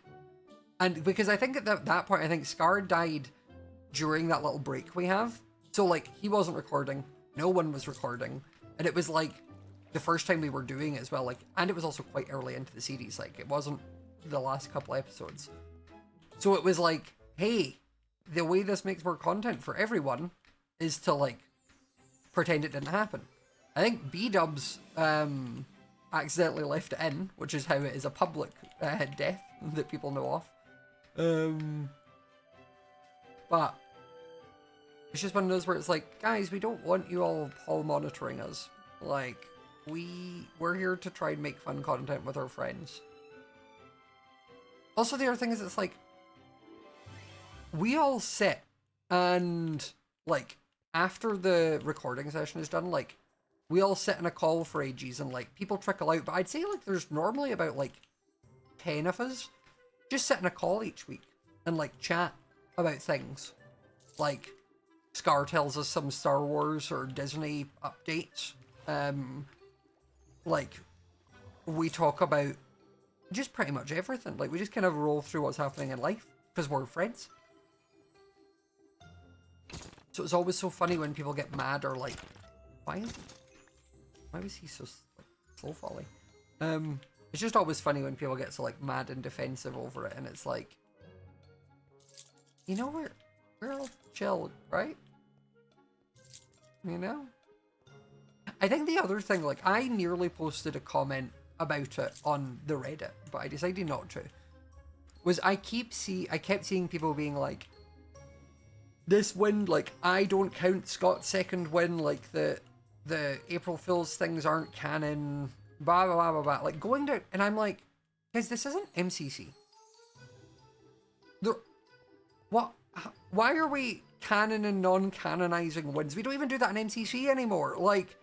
And because I think at that point, I think Scar died during that little break we have. So, like, he wasn't recording. No one was recording. And it was, like, the first time we were doing it as well. Like, and it was also quite early into the series. Like, it wasn't the last couple episodes. So it was like, hey, the way this makes more content for everyone is to, like, pretend it didn't happen. I think B-dubs accidentally left it in, which is how it is a public death that people know of. But it's just one of those where it's like, guys, we don't want you all monitoring us. Like, we're here to try and make fun content with our friends. Also, the other thing is, it's like, we all sit and, like, after the recording session is done, like, we all sit in a call for ages and, like, people trickle out. But I'd say, like, there's normally about, like, 10 of us just sit in a call each week and, like, chat about things. Like, Scar tells us some Star Wars or Disney updates. Like, we talk about just pretty much everything. Like, we just kind of roll through what's happening in life because we're friends. So it's always so funny when people get mad or like, why was he so like, slow falling? It's just always funny when people get so like mad and defensive over it, and it's like, you know, we're all chill, right? You know? I think the other thing, like, I nearly posted a comment about it on the Reddit, but I decided not to. Was I kept seeing people being like, this win, like, I don't count Scott's second win, like, the April Fool's things aren't canon, blah, blah, blah, blah, blah. Like, going down, and I'm like, guys, this isn't MCC. What? Why are we canon and non-canonizing wins? We don't even do that in MCC anymore. Like,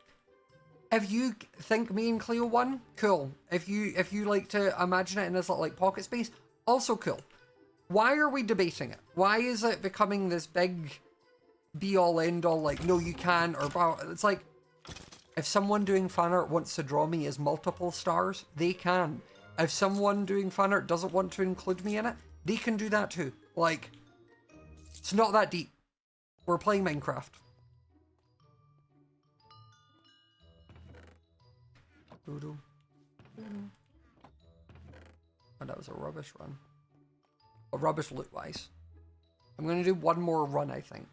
if you think me and Cleo won, cool. If you like to imagine it in this little, like, pocket space, also cool. Why are we debating it? Why is it becoming this big be-all, end-all, like, no, you can, or blah? It's like, if someone doing fan art wants to draw me as multiple stars, they can. If someone doing fan art doesn't want to include me in it, they can do that too. Like, it's not that deep. We're playing Minecraft. Oh, that was a rubbish run. A rubbish loot-wise. I'm going to do one more run, I think.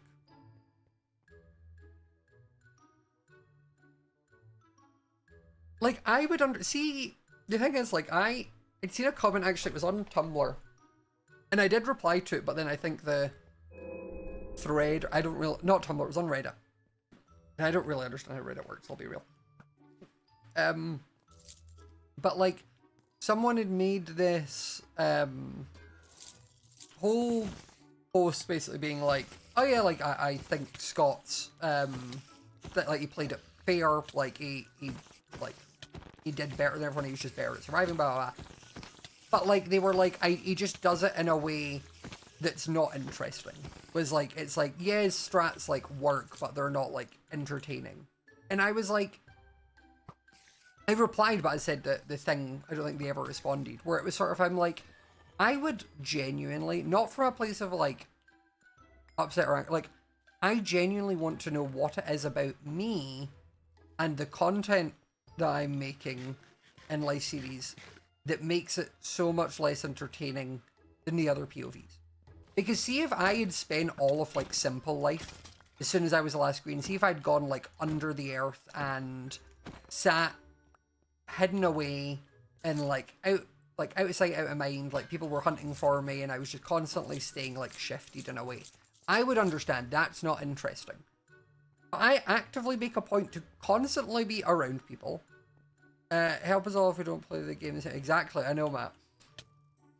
Like, I would see, the thing is, like, I'd seen a comment, actually, it was on Tumblr. And I did reply to it, but then I think the thread, not Tumblr, it was on Reddit. And I don't really understand how Reddit works, I'll be real. But, like, someone had made this, whole post basically being like, oh yeah, like, I think Scott's, that, like, he played it fair, like, he did better than everyone, he was just better at surviving, blah, blah, blah. But, like, they were like, he just does it in a way that's not interesting. Was like, it's like, yeah, his strats, like, work, but they're not, like, entertaining. And I was like, I replied, but I said that the thing, I don't think they ever responded, where it was sort of, I'm like, I would genuinely, not from a place of, like, upset or anger, like, I genuinely want to know what it is about me and the content that I'm making in live series that makes it so much less entertaining than the other POVs. Because see if I had spent all of, like, simple life as soon as I was the last green, see if I'd gone, like, under the earth and sat hidden away and like out of sight, out of mind, like people were hunting for me and I was just constantly staying like shifted in a way, I would understand that's not interesting. But I actively make a point to constantly be around people. Help us all if we don't play the game. Exactly, I know, Matt.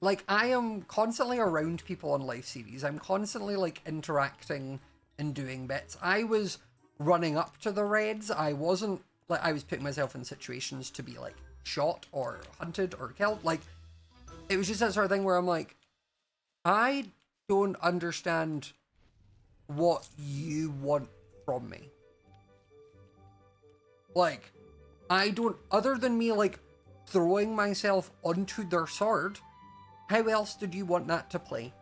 Like, I am constantly around people on live series. I'm constantly like interacting and doing bits. I was running up to the raids. I wasn't like, I was putting myself in situations to be like shot or hunted or killed. Like, it was just that sort of thing where I'm like, I don't understand what you want from me. Like, I don't, other than me like throwing myself onto their sword, how else did you want that to play?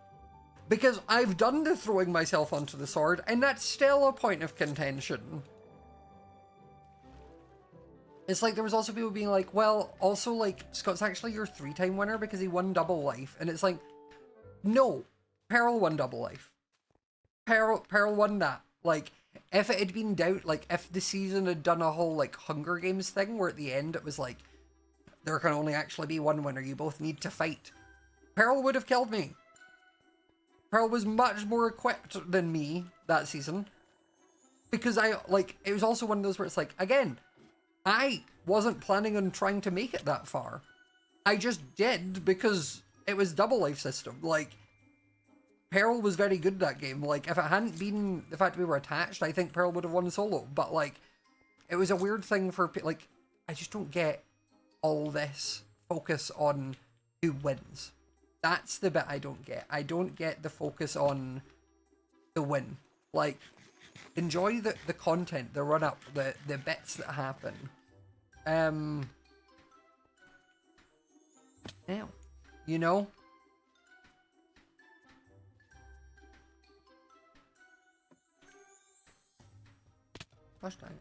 Because I've done the throwing myself onto the sword and that's still a point of contention. It's like there was also people being like, well, also like Scott's actually your 3-time winner because he won double life. And it's like, no, Pearl won double life. Pearl won that. Like, if it had been doubt, like if the season had done a whole like Hunger Games thing where at the end it was like, there can only actually be one winner, you both need to fight. Pearl would have killed me. Pearl was much more equipped than me that season. Because it was also one of those where it's like, again, I wasn't planning on trying to make it that far. I just did because it was double life system. Like, Pearl was very good that game. Like, if it hadn't been the fact we were attached, I think Pearl would have won solo. But, like, it was a weird thing for, like, I just don't get all this focus on who wins. That's the bit I don't get. I don't get the focus on the win. Like, enjoy the content, the run-up, the bits that happen. Now, you know? Gosh dang it.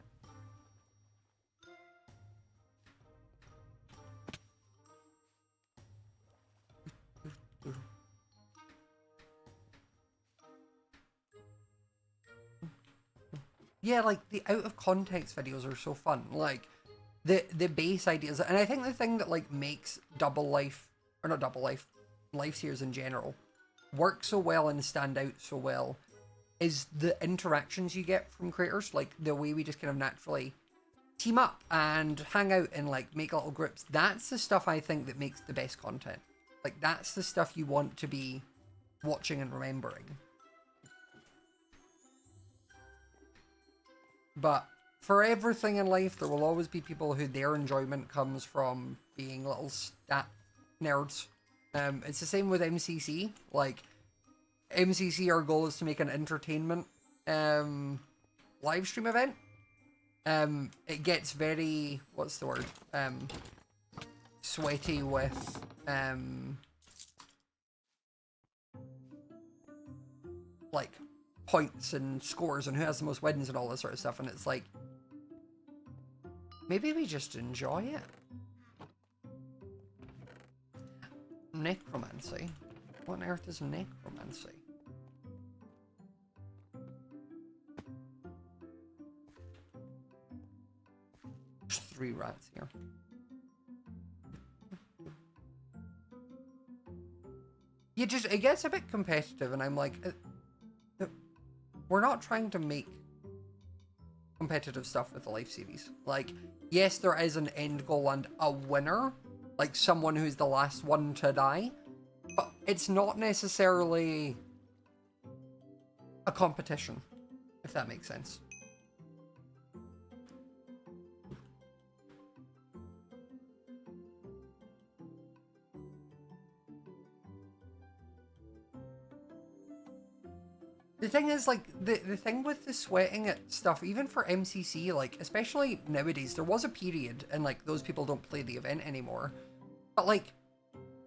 Yeah, like, the out-of-context videos are so fun. Like, the base ideas. And I think the thing that, like, makes Double Life, or not Double Life, life series in general, work so well and stand out so well is the interactions you get from creators. Like, the way we just kind of naturally team up and hang out and, like, make little groups. That's the stuff I think that makes the best content. Like, that's the stuff you want to be watching and remembering. But for everything in life, there will always be people who their enjoyment comes from being little stat nerds. It's the same with MCC. Like, MCC, our goal is to make an entertainment live stream event. It gets very, what's the word? Sweaty with like points and scores and who has the most wins and all this sort of stuff, and it's like, maybe we just enjoy it. Necromancy? What on earth is necromancy? There's 3 rats here. It gets a bit competitive, and I'm like, we're not trying to make competitive stuff with the life series. Like, yes, there is an end goal and a winner, like someone who's the last one to die, but it's not necessarily a competition, if that makes sense. The thing is, like, the thing with the sweating at stuff, even for MCC, like, especially nowadays, there was a period, and, like, those people don't play the event anymore, but, like,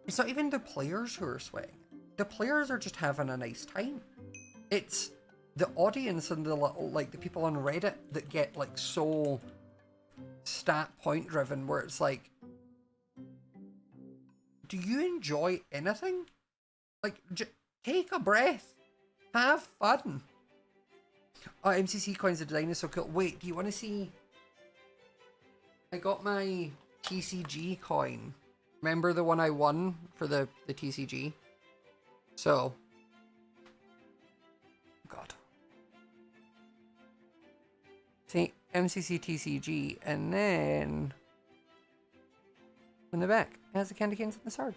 it's not even the players who are sweating. The players are just having a nice time. It's the audience and the little, like, the people on Reddit that get, like, so stat point driven, where it's like, do you enjoy anything? Like, take a breath. Have fun. Oh, MCC coins the design is so cool. Wait, do you want to see? I got my TCG coin. Remember the one I won for the TCG? So. God. See, MCC TCG, and then in the back, it has the candy canes and the sword.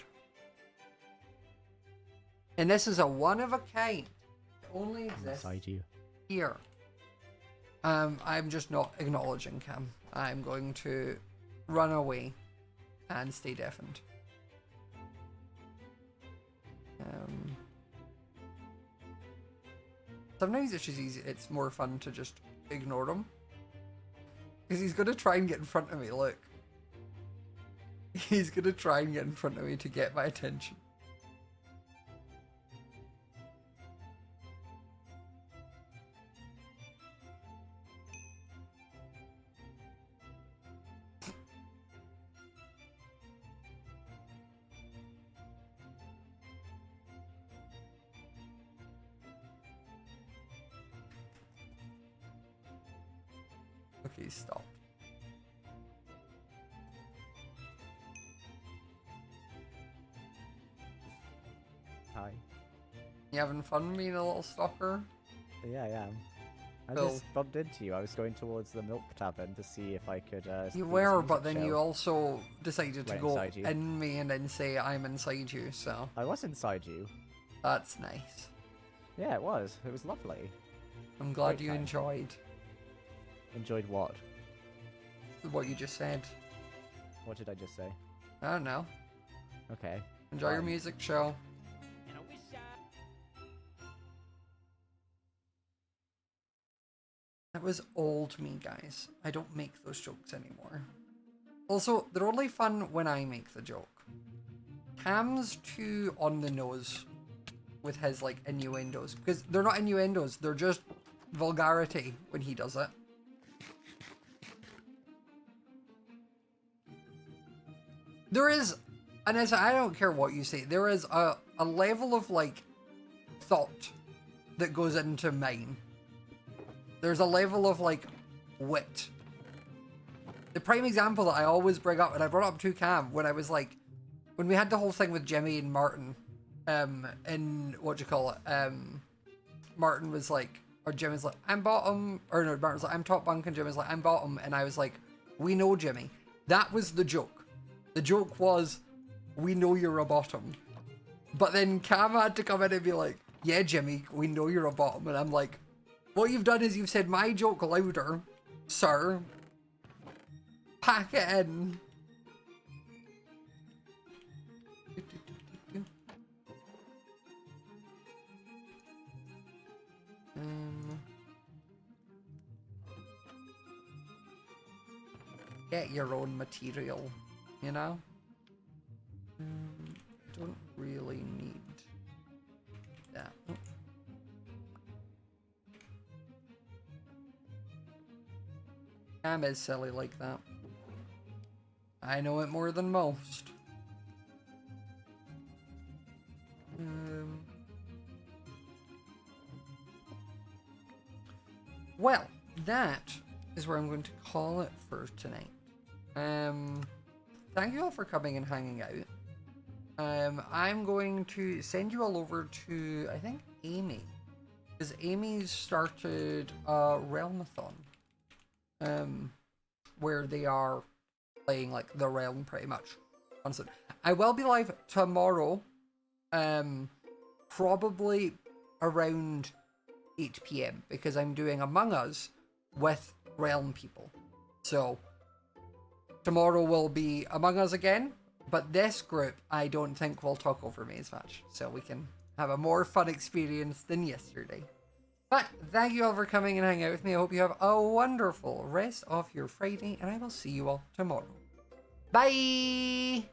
And this is a one of a kind. It only exists Inside you. here. I'm just not acknowledging Cam. I'm going to run away and stay deafened. Sometimes it's just easy. It's more fun to just ignore him. Because he's going to try and get in front of me, look. He's going to try and get in front of me to get my attention. Okay, stop. Hi. You having fun being a little stalker? Yeah, I am. I Cool. just bumped into you. I was going towards the milk tavern to see if I could. You do were, this but music then you show. also decided to Right go inside you. in me and then say I'm inside you, so I was inside you. that's nice. Yeah, it was. It was lovely. I'm glad Great you time. enjoyed Enjoyed what? what you just said. What did I just say? I don't know. Okay. Enjoy your Fine. music show. And I wish That was old me, guys. I don't make those jokes anymore. Also, they're only fun when I make the joke. Cam's too on the nose with his, like, innuendos. Because they're not innuendos, they're just vulgarity when he does it. There is, and I don't care what you say, there is a level of, like, thought that goes into mine. There's a level of, like, wit. The prime example that I always bring up, and I brought up to Cam, when I was, like, when we had the whole thing with Jimmy and Martin, and what do you call it, Martin was like, or Jimmy's like, I'm bottom, or no, Martin's like, I'm top bunk, and Jimmy's like, I'm bottom, and I was like, we know Jimmy. That was the joke. The joke was, we know you're a bottom. But then Cam had to come in and be like, yeah, Jimmy, we know you're a bottom. And I'm like, what you've done is you've said my joke louder, sir. Pack it in. Get your own material, you know? Don't really need that. Oh. Cam is silly like that. I know it more than most. Well, that is where I'm going to call it for tonight. Thank you all for coming and hanging out. I'm going to send you all over to, I think, Amy. Because Amy's started a Realmathon. Where they are playing, like, the realm pretty much. Constant. I will be live tomorrow. Probably around 8 PM. Because I'm doing Among Us with realm people. So, tomorrow will be Among Us again. But this group, I don't think will talk over me as much. So we can have a more fun experience than yesterday. But thank you all for coming and hanging out with me. I hope you have a wonderful rest of your Friday. And I will see you all tomorrow. Bye!